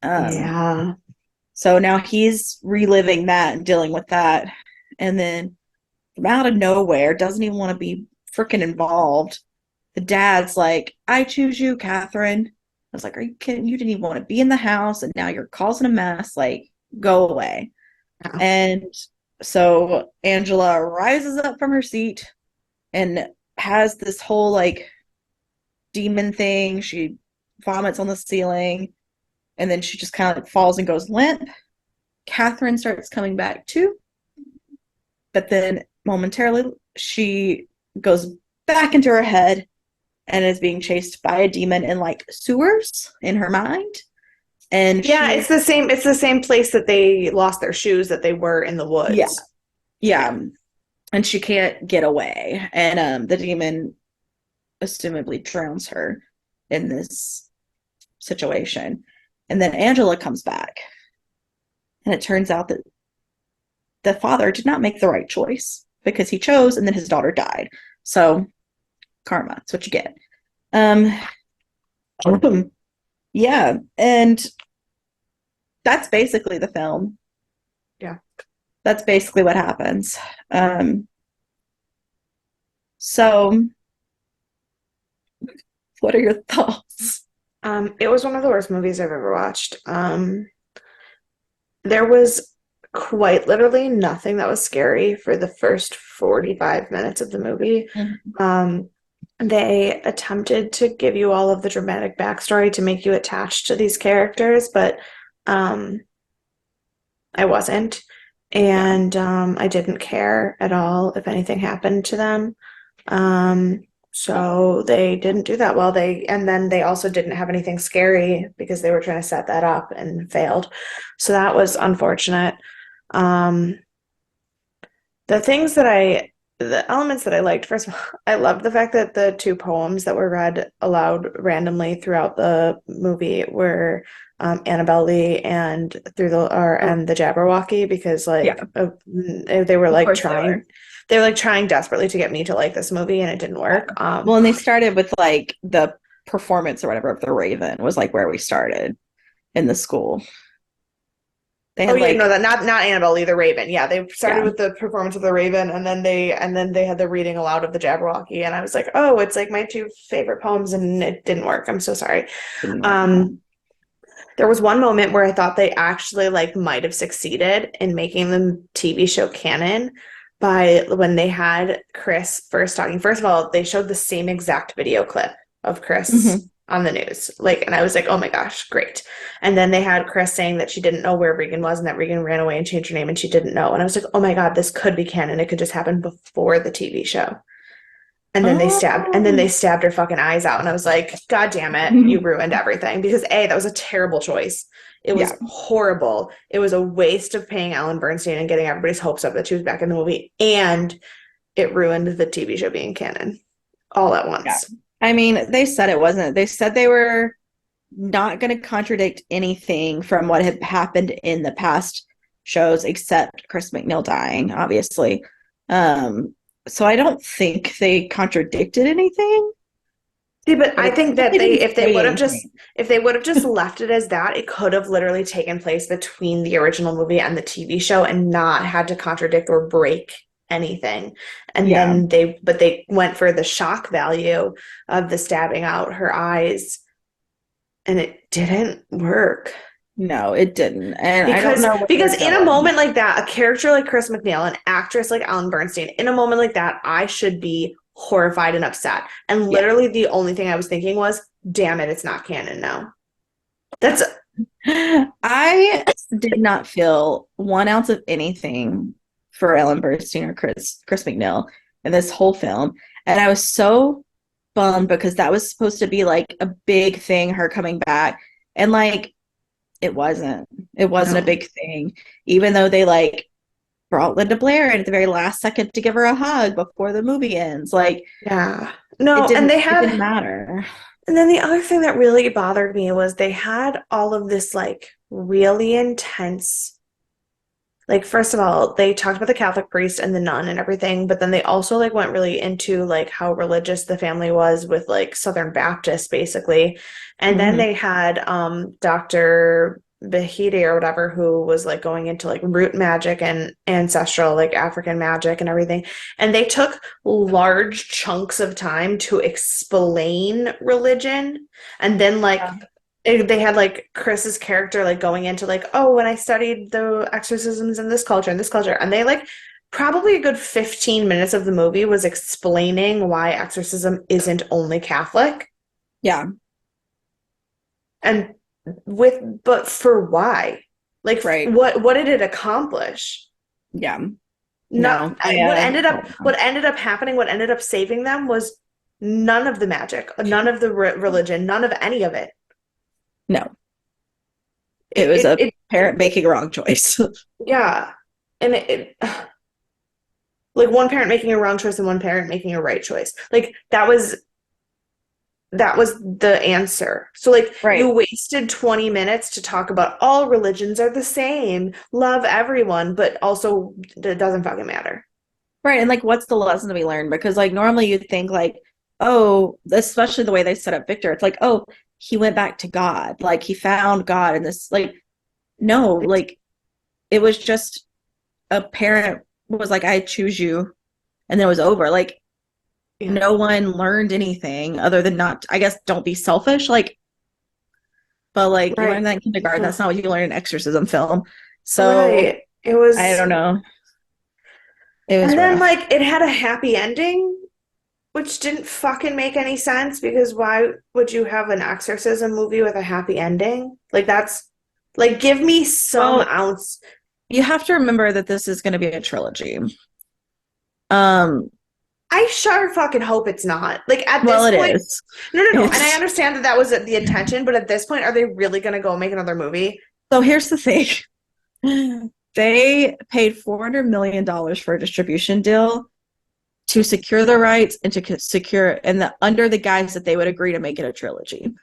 Um, yeah. so now he's reliving that and dealing with that. And then from out of nowhere, doesn't even want to be freaking involved. The dad's like, I choose you, Catherine. I was like, are you kidding? You didn't even want to be in the house, and now you're causing a mess. Like, go away. Yeah. And so Angela rises up from her seat and has this whole like demon thing. She vomits on the ceiling, and then she just kind of like falls and goes limp. Catherine starts coming back too, but then momentarily she goes back into her head and is being chased by a demon in like sewers in her mind. And Yeah, she, it's the same place that they lost their shoes that they were in the yeah, woods. yeah, Yeah. and she can't get away. And the demon assumably drowns her in this situation. And then Angela comes back, and it turns out that the father did not make the right choice because he chose, and then his daughter died. So karma, that's what you get. Um, yeah, and that's basically the film. Yeah. That's basically what happens. So, what are your thoughts? It was one of the worst movies I've ever watched. There was quite literally nothing that was scary for the first 45 minutes of the movie. Mhm. Um, they attempted to give you all of the dramatic backstory to make you attached to these characters, but um, I wasn't. Yeah, And I didn't care at all if anything happened to them. Um, so they didn't do that well. And then they also didn't have anything scary because they were trying to set that up and failed. So that was unfortunate. Um, the elements that I liked, first of all, I loved the fact that the two poems that were read aloud randomly throughout the movie were Annabelle Lee and Oh, and the Jabberwocky because yeah, they were of like course they trying were. they were like trying desperately to get me to like this movie and it didn't work. Well, and they started with like the performance or whatever of the Raven was like where we started in the school. They Oh had yeah, no, like, that not Annabelle Lee, the Raven. Yeah, they started yeah, with the performance of the Raven, and then they had the reading aloud of the Jabberwocky, and I was like, oh, it's like my two favorite poems, and it didn't work. I'm so sorry. didn't work. Um, there was one moment where I thought they actually like might have succeeded in making the TV show canon by when they had Chris first talking. First of all, they showed the same exact video clip of Chris Hmm. on the news. Like, and I was like, oh my gosh, great. And then they had Chris saying that she didn't know where Regan was and that Regan ran away and changed her name and she didn't know. And I was like, oh my God, this could be canon. It could just happen before the TV show. And then they Oh, stabbed her fucking eyes out. And I was like, God damn it, you ruined everything. Because A, that was a terrible choice. It yeah, was horrible. It was a waste of paying Ellen Bernstein and getting everybody's hopes up that she was back in the movie. And it ruined the TV show being canon all at yeah. once. I mean, they said it wasn't. They said they were not going to contradict anything from what had happened in the past shows, except Chris McNeil dying, obviously. Um, so I don't think they contradicted anything, See, but but I it's think like that they didn't say anything. if they would have just left it as that, it could have literally taken place between the original movie and the TV show and not had to contradict or break anything. And Yeah, then they went for the shock value of the stabbing out her eyes and it didn't work. no, it didn't, and I don't know where Because they're in a going. moment like that, a character like Chris McNeil, an actress like Ellen Bernstein, in a moment like that, I should be horrified and upset. And Yeah, literally the only thing I was thinking was, damn it, it's not canon now. That's I did not feel 1 ounce of anything for Ellen Burstyn or Chris McNeil in this whole film, and I was so bummed because that was supposed to be like a big thing, her coming back, and like it wasn't. It wasn't a no. big thing, even though they like brought Linda Blair in at the very last second to give her a hug before the movie ends. Like Yeah. it No, and didn't. they It didn't had matter. and then the other thing that really bothered me was they had all of this like really intense like first of all they talked about the Catholic priest and the nun and everything but then they also like went really into like how religious the family was with like Southern Baptists basically and then Hmm. they had Dr. Bahidi or whatever who was like going into like root magic and ancestral like African magic and everything and they took large chunks of time to explain religion and then like Yeah. they had like Chris's character like going into like, oh, when I studied the exorcisms in this culture and this culture, and they like probably a good 15 minutes of the movie was explaining why exorcism isn't only Catholic Yeah. and but for why? Like Right. what did it accomplish? Yeah. Not No. I what ended up happening, what ended up saving them was none of the magic, none of the religion, none of any of it. no. It It, was a it parent making a wrong choice. yeah. And like one parent making a wrong choice and one parent making a right choice. Like that was the answer. So like you Right. wasted 20 minutes to talk about all religions are the same, love everyone, but also it doesn't fucking matter. Right. And like, what's the lesson to be learned? Because like normally you'd think like, oh, especially the way they set up Victor, it's like, oh, he went back to God. Like he found God in this like no, like it was just a parent was like, I choose you, and then it was over. Like Yeah. no one learned anything other than not, I guess, don't be selfish. Like, but like you Right. learn that in kindergarten. That's not what you learn in exorcism film. So Right. It I was don't know. It was and then rough. like it had a happy ending, which didn't fucking make any sense because why would you have an exorcism movie with a happy ending? Like that's like give me some Well, ounce. you have to remember that this is going to be a trilogy. Um, I sure fucking hope it's not. Like at well, this it point, is. no. And I It's understand that that was the intention, but at this point, are they really going to go make another movie? so here's the thing. They paid $400 million for a distribution deal to secure the rights and to secure and under the guise that they would agree to make it a trilogy.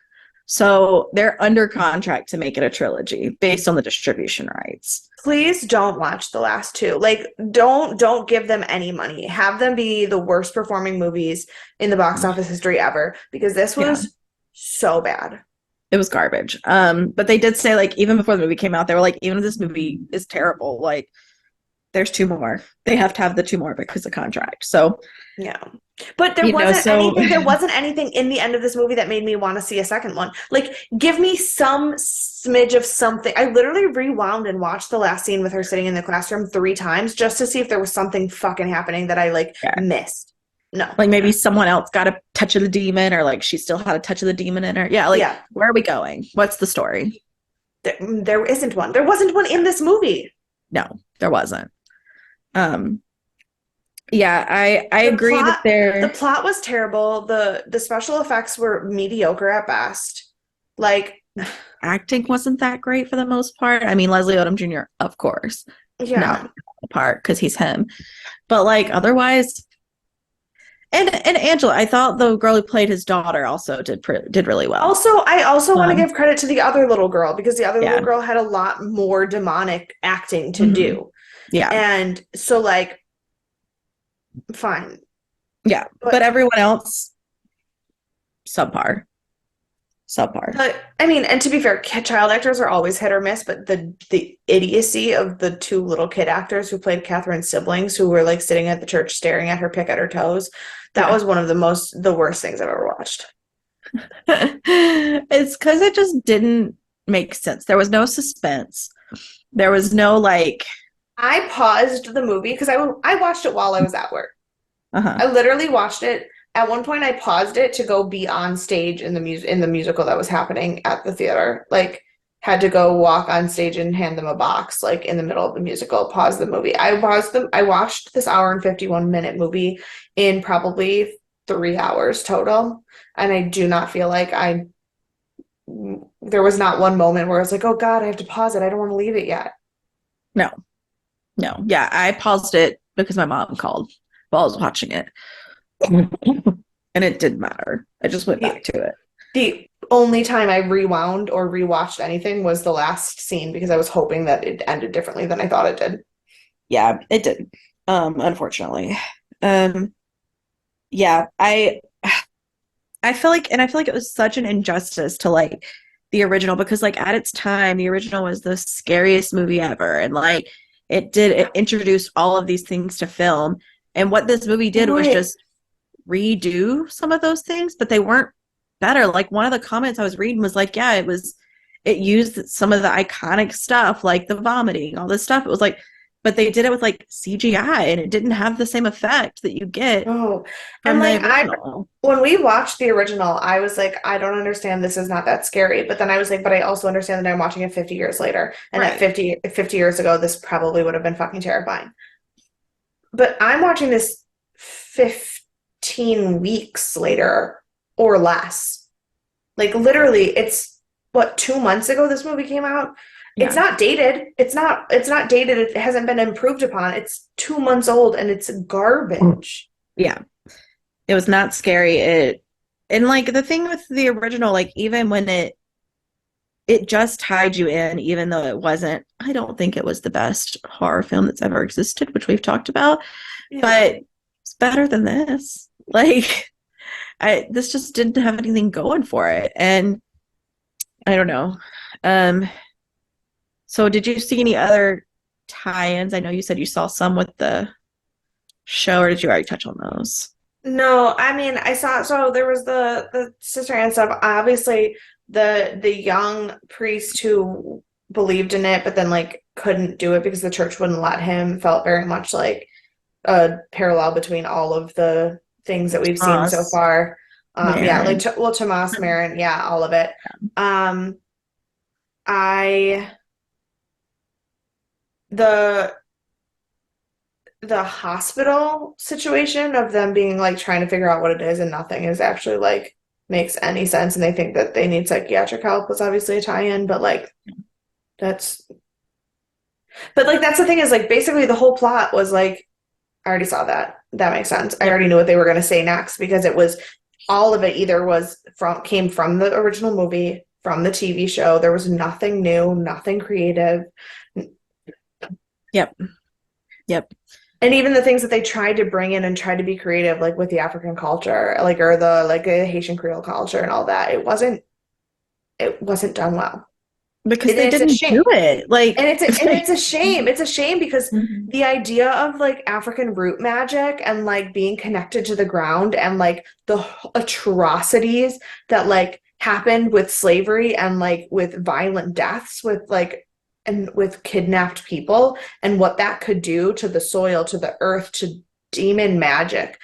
So they're under contract to make it a trilogy based on the distribution rights. Please don't watch the last two. Like, don't give them any money. Have them be the worst performing movies in the box office history ever, because this Yeah. was so bad. It was garbage. But they did say, like, even before the movie came out, they were like, even if this movie is terrible, like, there's two more. They have to have the two more because of contract. So Yeah. But there wasn't anything in the end of this movie that made me want to see a second one. Like, give me some smidge of something. I literally rewound and watched the last scene with her sitting in the classroom 3 times just to see if there was something fucking happening that I like yeah. missed. No. Like maybe someone else got a touch of the demon, or like she still had a touch of the demon in her. Yeah, like where are we going? What's the story? There isn't one. There wasn't one in this movie. No, there wasn't. Yeah, I agree that the plot was terrible. The special effects were mediocre at best. Like, acting wasn't that great for the most part. I mean, Leslie Odom Jr., of course. Yeah. Not the part because he's him. But like otherwise, and Angela, I thought the girl who played his daughter also did really well. Also, I want to give credit to the other little girl, because the other little girl had a lot more demonic acting to do. Yeah. And so, like, fine. Yeah. But everyone else, subpar. But I mean, and to be fair, child actors are always hit or miss, but the idiocy of the two little kid actors who played Catherine's siblings, who were like sitting at the church staring at her pick at her toes, that was one of the worst things I've ever watched. It's because it just didn't make sense. There was no suspense. There was no like. I paused the movie because I watched it while I was at work. I literally watched it. At one point, I paused it to go be on stage in the musical that was happening at the theater. Like, had to go walk on stage and hand them a box, like in the middle of the musical. Pause the movie. I watched this hour and 51-minute movie in probably 3 hours total, and I do not feel like there was not one moment where I was like, oh God, I have to pause it. I don't want to leave it yet. No. Yeah, I paused it because my mom called while I was watching it. And it didn't matter. I just went back to it. The only time I rewound or rewatched anything was the last scene, because I was hoping that it ended differently than I thought it did. Yeah, it did. Unfortunately. Yeah, I feel like it was such an injustice to like the original, because like at its time, the original was the scariest movie ever, and like it introduced all of these things to film, and what this movie did was just redo some of those things, but they weren't better. Like one of the comments I was reading was like, yeah, it used some of the iconic stuff, like the vomiting, all this stuff. It was like, but they did it with like CGI, and it didn't have the same effect that you get. Oh, and like when we watched the original, I was like, I don't understand. This is not that scary. But then I was like, but I also understand that I'm watching it 50 years later, and that 50 years ago, this probably would have been fucking terrifying. But I'm watching this 15 weeks later or less. Like, literally, it's what, 2 months ago this movie came out. Yeah. It's not dated. It's not dated. It hasn't been improved upon. It's 2 months old, and it's garbage. Yeah. It was not scary. And like the thing with the original, like even when it just tied you in, even though it wasn't, I don't think it was the best horror film that's ever existed, which we've talked about. Yeah. But it's better than this. Like, this just didn't have anything going for it. And I don't know. So did you see any other tie-ins? I know you said you saw some with the show, or did you already touch on those? No, I mean, I saw, so there was the Sister Anne stuff. Obviously, the young priest who believed in it, but then like couldn't do it because the church wouldn't let him, felt very much like a parallel between all of the things that we've seen so far. Yeah, like Tomas, Marin, yeah, all of it. The hospital situation of them being like trying to figure out what it is, and nothing is actually like makes any sense, and they think that they need psychiatric help was obviously a tie-in, but like that's But like that's the thing is like basically the whole plot was like I already saw that. That makes sense. I Yep. already knew what they were going to say next because it was all of it either was from came from the original movie, from the TV show. There was nothing new, nothing creative. Yep. Yep. And even the things that they tried to bring in and tried to be creative, like with the African culture, like or the like a Haitian Creole culture and all that, it wasn't done well. Because And they it's a didn't do shame. it. And Like, it's a, it's and like, it's a shame. It's a shame because mhm. the idea of like African root magic and like being connected to the ground and like the atrocities that like happened with slavery and like with violent deaths with like and with kidnapped people and what that could do to the soil, to the earth, to demon magic.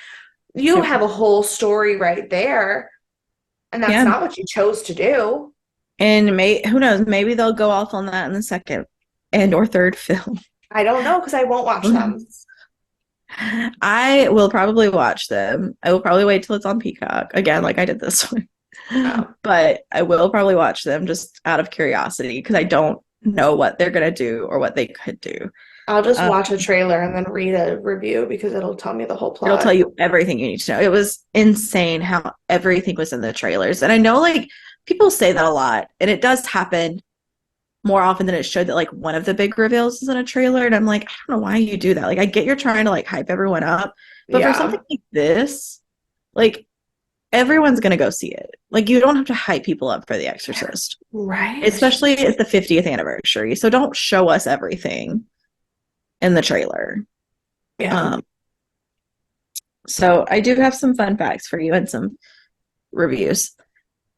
You Yep. have a whole story right there, and that's Yeah. not what you chose to do. And who knows, maybe they'll go off on that in the second and or third film. I don't know because I won't watch Who them. knows? I will probably watch them. I will probably wait till it's on Peacock again, like I did this one. Oh. But I will probably watch them just out of curiosity because I don't know what they're gonna do or what they could do. I'll just Um, watch a trailer and then read a review because it'll tell me the whole it'll tell plot. you everything you need to know. It was insane how everything was in the trailers, and I know like people say that a lot, and it does happen more often than it should that like one of the big reveals is in a trailer, and I'm like, I don't know why you do that. Like, I get you're trying to like hype everyone up, but for something Yeah. like this, like everyone's gonna go see it. Like, you don't have to hype people up for The Exorcist, Right? especially it's the 50th anniversary. So don't show us everything in the trailer. Yeah. Um, so I do have some fun facts for you and some reviews.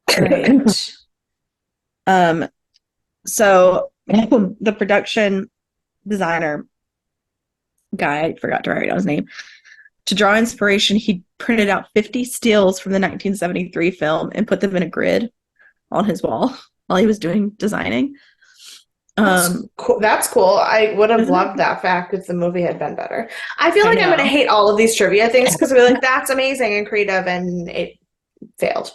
Great. um, so the production designer guy, I forgot to write down his name, to draw inspiration, he printed out 50 stills from the 1973 film and put them in a grid on his wall while he was doing designing. That's Um, cool. That's cool. I would have isn't loved it? that fact if the movie had been better. I feel I like I'm going to know. hate all of these trivia things because I'll be like, that's amazing and creative, and it failed.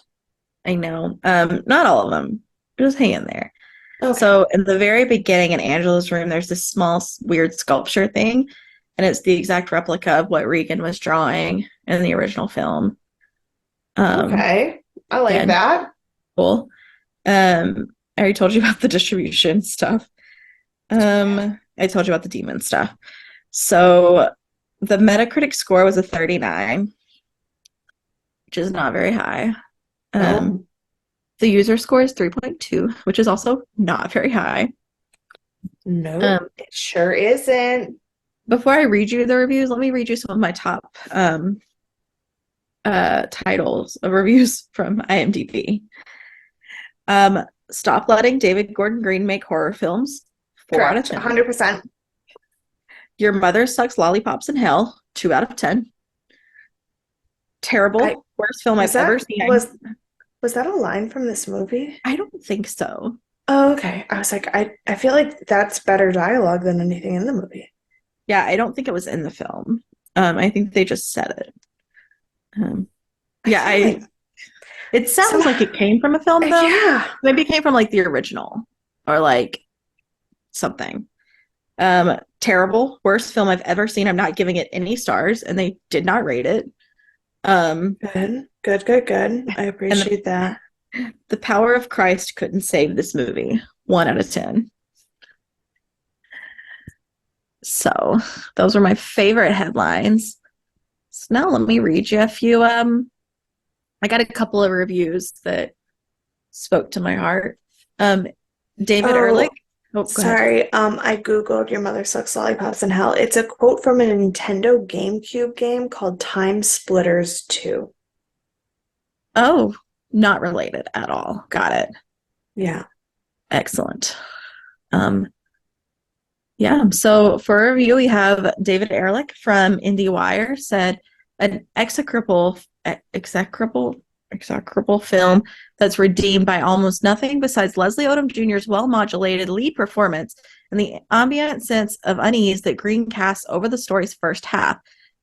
I know. Not all of them. Just hang in there. Okay. So in the very beginning in Angela's room, there's this small weird sculpture thing, and it's the exact replica of what Regan was drawing in the original film. Um, Okay. I like yeah, that. cool. I already told you about the distribution stuff. I told you about the demon stuff. So the Metacritic score was a 39, which is not very high. No. Um, the user score is 3.2, which is also not very high. Nope. Um, It sure isn't. before I read you the reviews, let me read you some of my top titles of reviews from IMDb. Stop letting David Gordon Green make horror films. 4 out of Correct. 10. 100%. Your Mother Sucks Lollipops in Hell. 2 out of 10. I Terrible. Worst film was I've ever that seen. was that a line from this movie? I don't think so. Oh, okay. I was like, I feel like that's better dialogue than anything in the movie. Yeah, I don't think it was in the film. I think they just said it. Um, I yeah, feel like it some, sounds like it came from a film though. yeah. Maybe it came from like the original or like something. Terrible. Worst film I've ever seen. I'm not giving it any stars, and they did not rate it. Um, Good, good, good, good. I and appreciate that. the power of Christ couldn't save this movie. 1 out of 10. So those were my favorite headlines. So now let me read you a few. I got a couple of reviews that spoke to my heart. David Ehrlich. Oh, Oh, go ahead. sorry. I Googled Your Mother Sucks Lollipops in Hell. It's a quote from a Nintendo GameCube game called Time Splitters 2. Oh, not related at all. Got it. Yeah. Excellent. Um, yeah. So for a review, we have David Ehrlich from IndieWire said an execrable film that's redeemed by almost nothing besides Leslie Odom Jr.'s well-modulated lead performance and the ambient sense of unease that Green casts over the story's first half.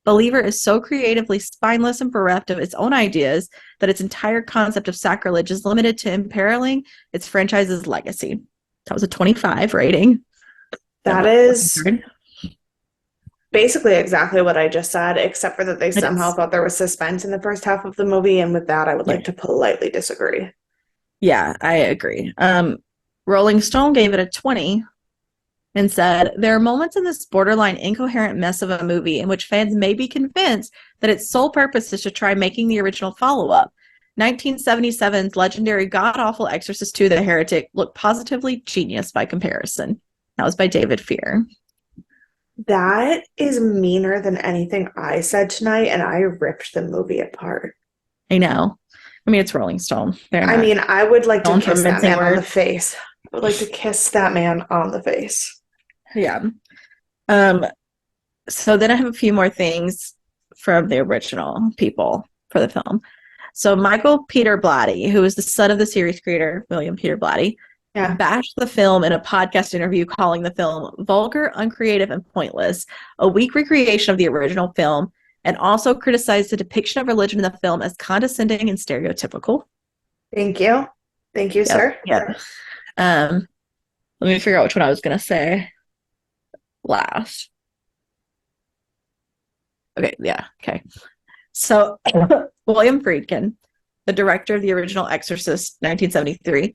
Believer is so creatively spineless and bereft of its own ideas that its entire concept of sacrilege is limited to imperiling its franchise's legacy. That was a 25 rating. That is basically exactly what I just said, except for that they It somehow is. thought there was suspense in the first half of the movie, and with that, I would Yeah. like to politely disagree. Yeah, I agree. Rolling Stone gave it a 20 and said, there are moments in this borderline incoherent mess of a movie in which fans may be convinced that its sole purpose is to try making the original follow-up. 1977's legendary god-awful Exorcist II: The Heretic looked positively genius by comparison. That was by David Fear. That is meaner than anything I said tonight, and I ripped the movie apart. I know. I mean, it's Rolling Stone. They're I not mean, I would like to known for kiss that mincing man on the words. face. I would like to kiss that man on the face. Yeah. Um, so then I have a few more things from the original people for the film. So Michael Peter Blatty, who is the son of the series creator William Peter Blatty, Yeah. bashed the film in a podcast interview, calling the film vulgar, uncreative, and pointless, a weak recreation of the original film, and also criticized the depiction of religion in the film as condescending and stereotypical. Thank you. Thank you, Yep. sir. Yeah. Um, let me figure out which one I was going to say last. Okay. Yeah. Okay. So William Friedkin, the director of the original Exorcist, 1973,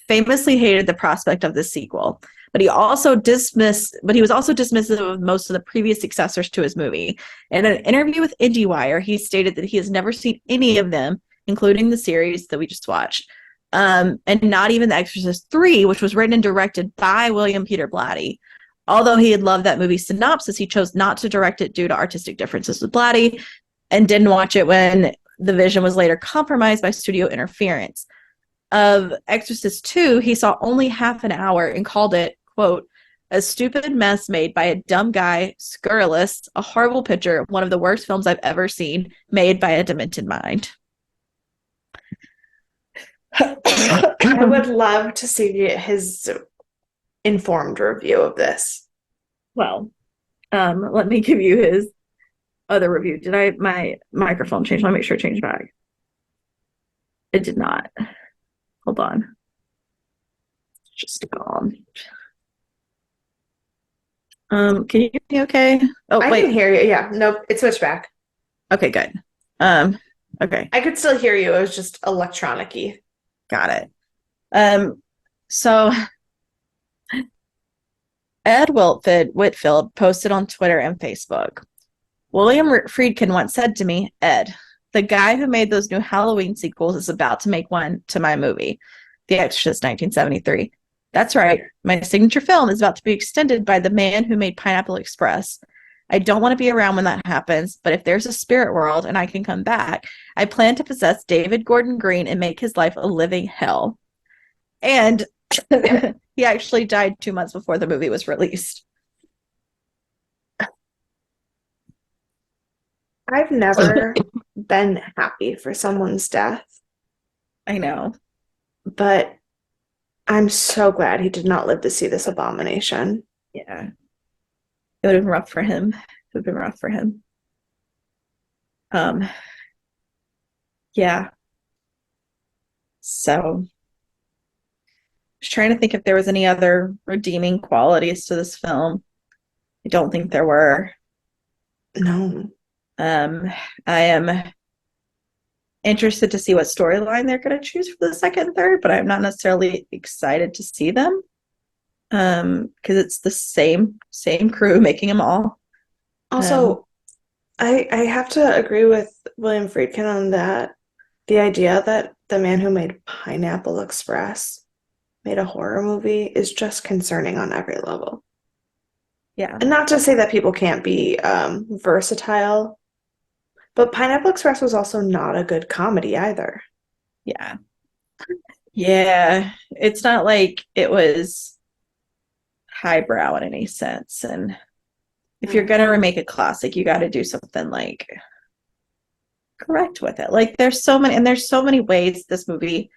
famously hated the prospect of this sequel, but he was also dismissive of most of the previous successors to his movie. In an interview with IndieWire, he stated that he has never seen any of them, including the series that we just watched, and not even The Exorcist 3, which was written and directed by William Peter Blatty. Although he had loved that movie's synopsis, he chose not to direct it due to artistic differences with Blatty and didn't watch it when the vision was later compromised by studio interference. Of Exorcist 2, he saw only half an hour and called it, quote, a stupid mess made by a dumb guy, scurrilous, a horrible picture, one of the worst films I've ever seen, made by a demented mind. I would love to see his informed review of this. Well, let me give you his other review. Did my microphone change? Let me make sure it changed back. It did not. Hold on. Just gone. Can you hear me okay? Oh, I wait. can hear you. Yeah. Nope. It switched back. Okay, good. Um, okay, I could still hear you. It was just electronic-y. got it. So Ed Whitfield posted on Twitter and Facebook. William Friedkin once said to me, Ed, the guy who made those new Halloween sequels is about to make one to my movie, The Exorcist 1973. That's right. My signature film is about to be extended by the man who made Pineapple Express. I don't want to be around when that happens, but if there's a spirit world and I can come back, I plan to possess David Gordon Green and make his life a living hell. And he actually died 2 months before the movie was released. I've never been happy for someone's death, I know. but I'm so glad he did not live to see this abomination. Yeah. It would have been rough for him. It would have been rough for him. Um, yeah. So was trying to think if there was any other redeeming qualities to this film. I don't think there were. No. Um, I am interested to see what storyline they're going to choose for the second and third, but I'm not necessarily excited to see them. Because it's the same crew making them all. Also, I have to agree with William Friedkin on that. The idea that the man who made Pineapple Express made a horror movie is just concerning on every level. Yeah. And not to say that people can't be versatile, but Pineapple Express was also not a good comedy either. Yeah. Yeah. It's not like it was highbrow in any sense. And if you're gonna remake a classic, you gotta do something like correct with it. Like there's so many ways this movie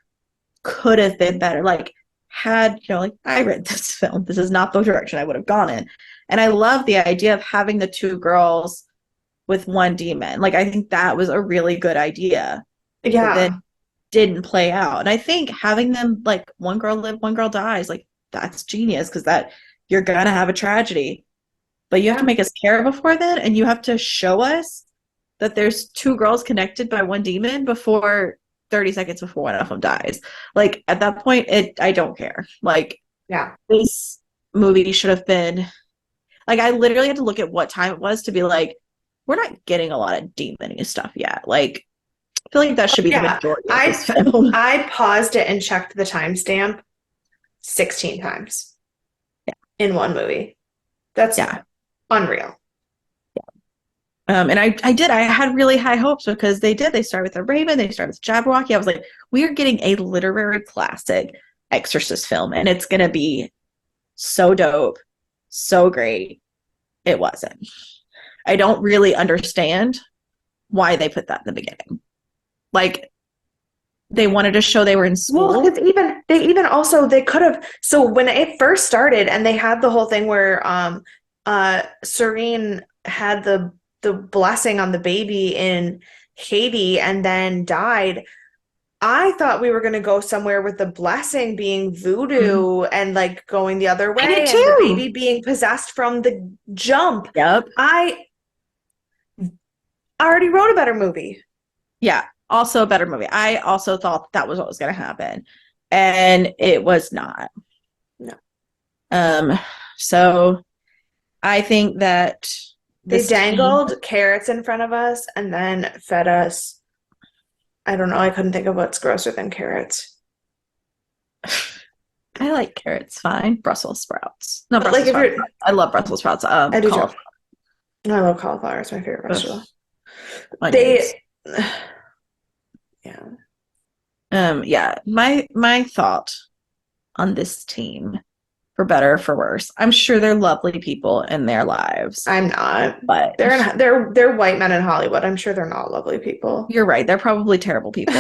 could have been better. Like had, like I read this film. This is not the direction I would have gone in. And I love the idea of having the two girls with one demon. Like I think that was a really good idea. But Yeah. then didn't play out. And I think having them like one girl live, one girl dies, like that's genius because that you're gonna have a tragedy, but you have to Yeah. make us care before then, and you have to show us that there's two girls connected by one demon before 30 seconds before one of them dies. Like at that point, I don't care. Like Yeah. this movie should have been like I literally had to look at what time it was to be like, we're not getting a lot of demony stuff yet. Like I feel like that should be the Yeah. majority of this I film. I paused it and checked the timestamp 16 times in one movie. That's Yeah. unreal. And I had really high hopes because they start with a Raven, they start with Jabberwocky. I was like, we are getting a literary classic Exorcist film, and it's gonna be so dope, so great. It wasn't. I don't really understand why they put that in the beginning. Like they wanted to show they were in Well, school. because even also they could have, so when it first started and they had the whole thing where Serene had the blessing on the baby in Haiti and then died. I thought we were going to go somewhere with the blessing being Mhm. voodoo and like going the other I did way and the too. baby being possessed from the jump. Yep. I already wrote a better movie. Yeah. Also a better movie. I also thought that was what was going to happen, and it was not. No. Um. So I think that They this team. dangled carrots in front of us and then fed us. I don't know. I couldn't think of what's grosser than carrots. I like carrots fine. Brussels sprouts. No But like Brussels if sprouts. you're, I love Brussels sprouts. I do too. Cauliflower. I love cauliflower. It's my favorite Ugh, vegetable. onions. They, yeah. Yeah. My thought on this team, for better or for worse. I'm sure they're lovely people in their lives, I'm not. but They're white men in Hollywood. I'm sure they're not lovely people. you're right. They're probably terrible people.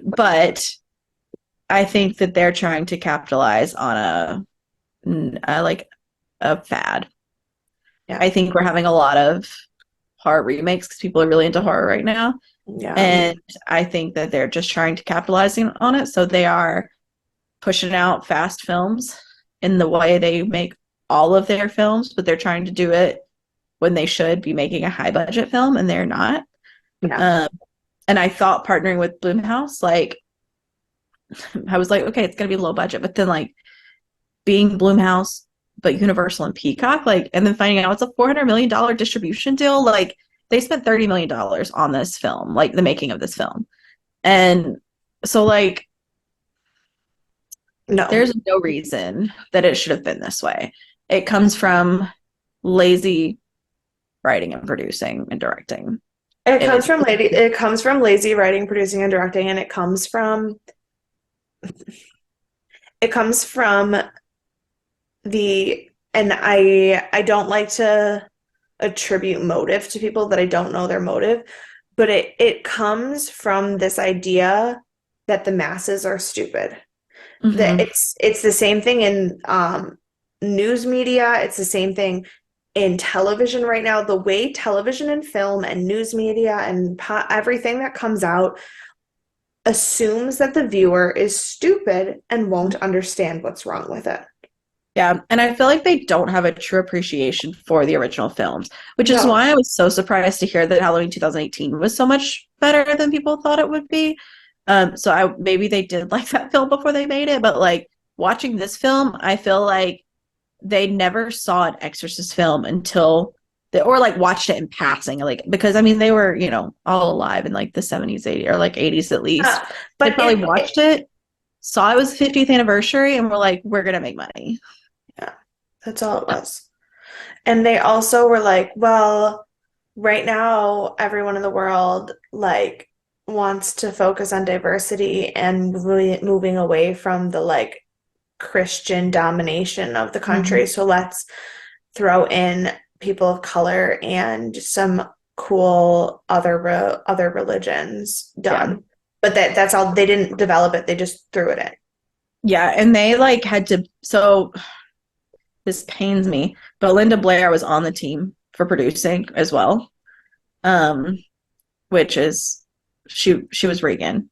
But I think that they're trying to capitalize on a like a fad. Yeah. I think we're having a lot of horror remakes because people are really into horror right now. Yeah. And I think that they're just trying to capitalize on it. So they are pushing out fast films in the way they make all of their films, but they're trying to do it when they should be making a high budget film and they're not. Yeah. Um, and I thought partnering with Blumhouse, like, I was like, okay, it's going to be low budget, but then like being Blumhouse, but Universal and Peacock, like, and then finding out it's a $400 million distribution deal, like, they spent $30 million on this film, like the making of this film. And so, like, No. there's no reason that it should have been this way. It comes from lazy writing and producing and directing. It, It comes from lazy writing, producing, and directing, and it comes from the and I don't like to attribute motive to people that I don't know their motive, but it comes from this idea that the masses are stupid. That mm-hmm. it's the same thing in news media, it's the same thing in television right now. The way television and film and news media and everything that comes out assumes that the viewer is stupid and won't understand what's wrong with it. Yeah, and I feel like they don't have a true appreciation for the original films, which is No. why I was so surprised to hear that Halloween 2018 was so much better than people thought it would be. So I maybe they did like that film before they made it, but like watching this film, I feel like they never saw an Exorcist film until they or like watched it in passing, like because I mean they were, all alive in like the 70s, 80s, or like 80s at least. Uh, They but probably watched it, saw it was 50th anniversary, and were like, we're gonna make money. yeah, that's all it was. And they also were like, well, right now everyone in the world like wants to focus on diversity and really moving away from the like Christian domination of the country. Mm-hmm. So let's throw in people of color and some cool other religions Yeah. done. But that's all. They didn't develop it. They just threw it in. Yeah, and they like had to so this pains me, but Linda Blair was on the team for producing as well. Um, which is she was Regan.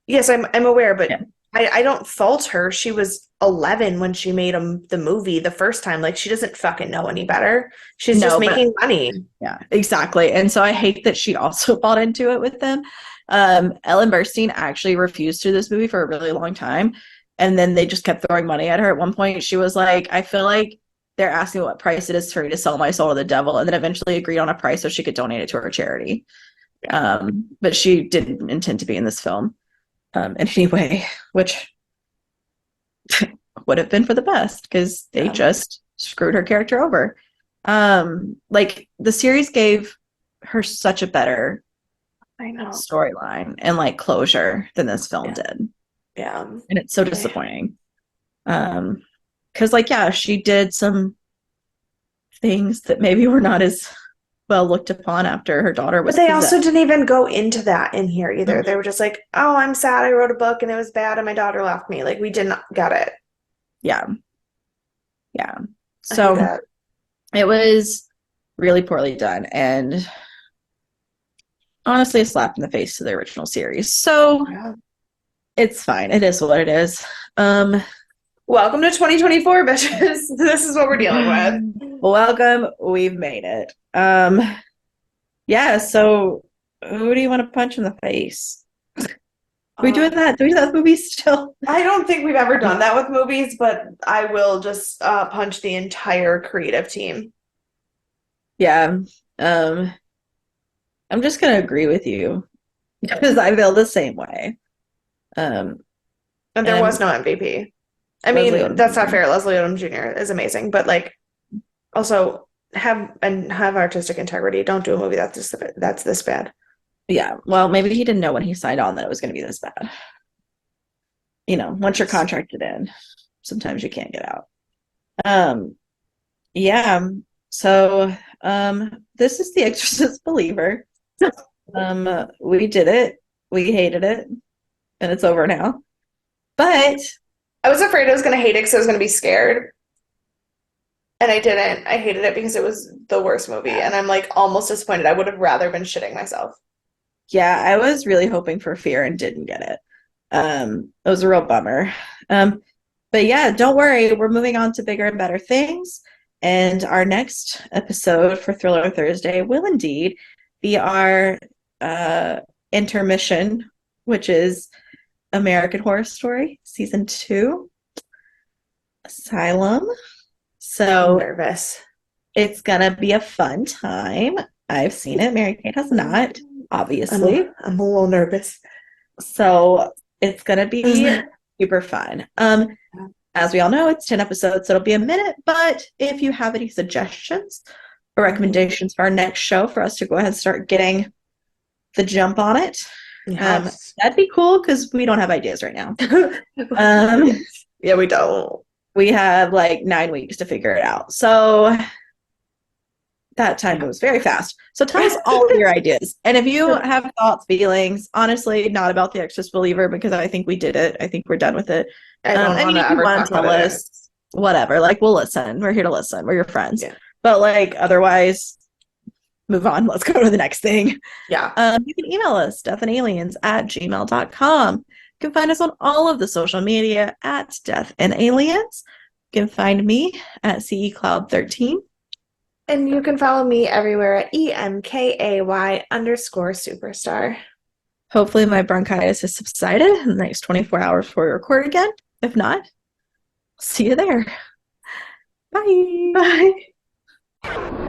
Yes, I'm aware, but Yeah. I don't fault her. She was 11 when she made the movie the first time. Like, she doesn't fucking know any better. She's just No, but making money. yeah, exactly. And so I hate that she also bought into it with them. Ellen Burstyn actually refused to do this movie for a really long time. And then they just kept throwing money at her. At one point, she was like, I feel like they're asking what price it is for me to sell my soul to the devil. And then eventually agreed on a price so she could donate it to her charity. But she didn't intend to be in this film anyway, which would have been for the best because they just screwed her character over. Like the series gave her such a better I know. storyline and like closure than this film did. Yeah. And it's so disappointing. Because like, yeah, she did some things that maybe were not as well looked upon after her daughter was But they possessed. also didn't even go into that in here either. They were just like, oh, I'm sad I wrote a book and it was bad and my daughter left me. Like, we didn't get it. Yeah. Yeah. I hate So that. it was really poorly done and honestly a slap in the face to the original series. So Yeah. it's fine. It is what it is. Welcome to 2024, bitches. This is what we're dealing with. Welcome. We've made it. Yeah, so who do you want to punch in the face? We doing that? Do we do that with movies still? I don't think we've ever done that with movies, but I will just punch the entire creative team. Yeah. I'm just gonna agree with you because I feel the same way. And there was no MVP. I Leslie mean, Odom that's not Jr. fair. Leslie Odom Jr. is amazing, but like, also have artistic integrity. Don't do a movie that's this bad. Yeah, well, maybe he didn't know when he signed on that it was going to be this bad. You know, once you're contracted in, sometimes you can't get out. Yeah. So, this is The Exorcist Believer. We did it. We hated it, and it's over now. But I was afraid I was going to hate it because I was going to be scared. And I didn't. I hated it because it was the worst movie. And I'm like almost disappointed. I would have rather been shitting myself. yeah, I was really hoping for fear and didn't get it. It was a real bummer. But yeah, don't worry. We're moving on to bigger and better things. And our next episode for Thriller Thursday will indeed be our intermission, which is American Horror Story Season 2, Asylum. I'm So nervous. it's gonna be a fun time. I've seen it. Mary Kate has not, obviously. I'm a little nervous. So it's gonna be super fun. As we all know, it's 10 episodes, so it'll be a minute. But if you have any suggestions or recommendations for our next show for us to go ahead and start getting the jump on it, that'd be cool because we don't have ideas right now. Yeah, we don't. We have like 9 weeks to figure it out. So that time goes very fast. So tell us all of your ideas. And if you have thoughts, feelings, honestly, not about The Exorcist Believer, because I think we did it. I think we're done with it. I don't I mean, if you want to tell us, whatever, like we'll listen. We're here to listen. We're your friends. Yeah. But like otherwise, move on. Let's go to the next thing. Yeah. You can email us, deathandaliens@gmail.com. You can find us on all of the social media at Death and Aliens. You can find me at CECloud13. And you can follow me everywhere at EMKAY_superstar. Hopefully my bronchitis has subsided in the next 24 hours before we record again. If not, see you there. Bye. Bye.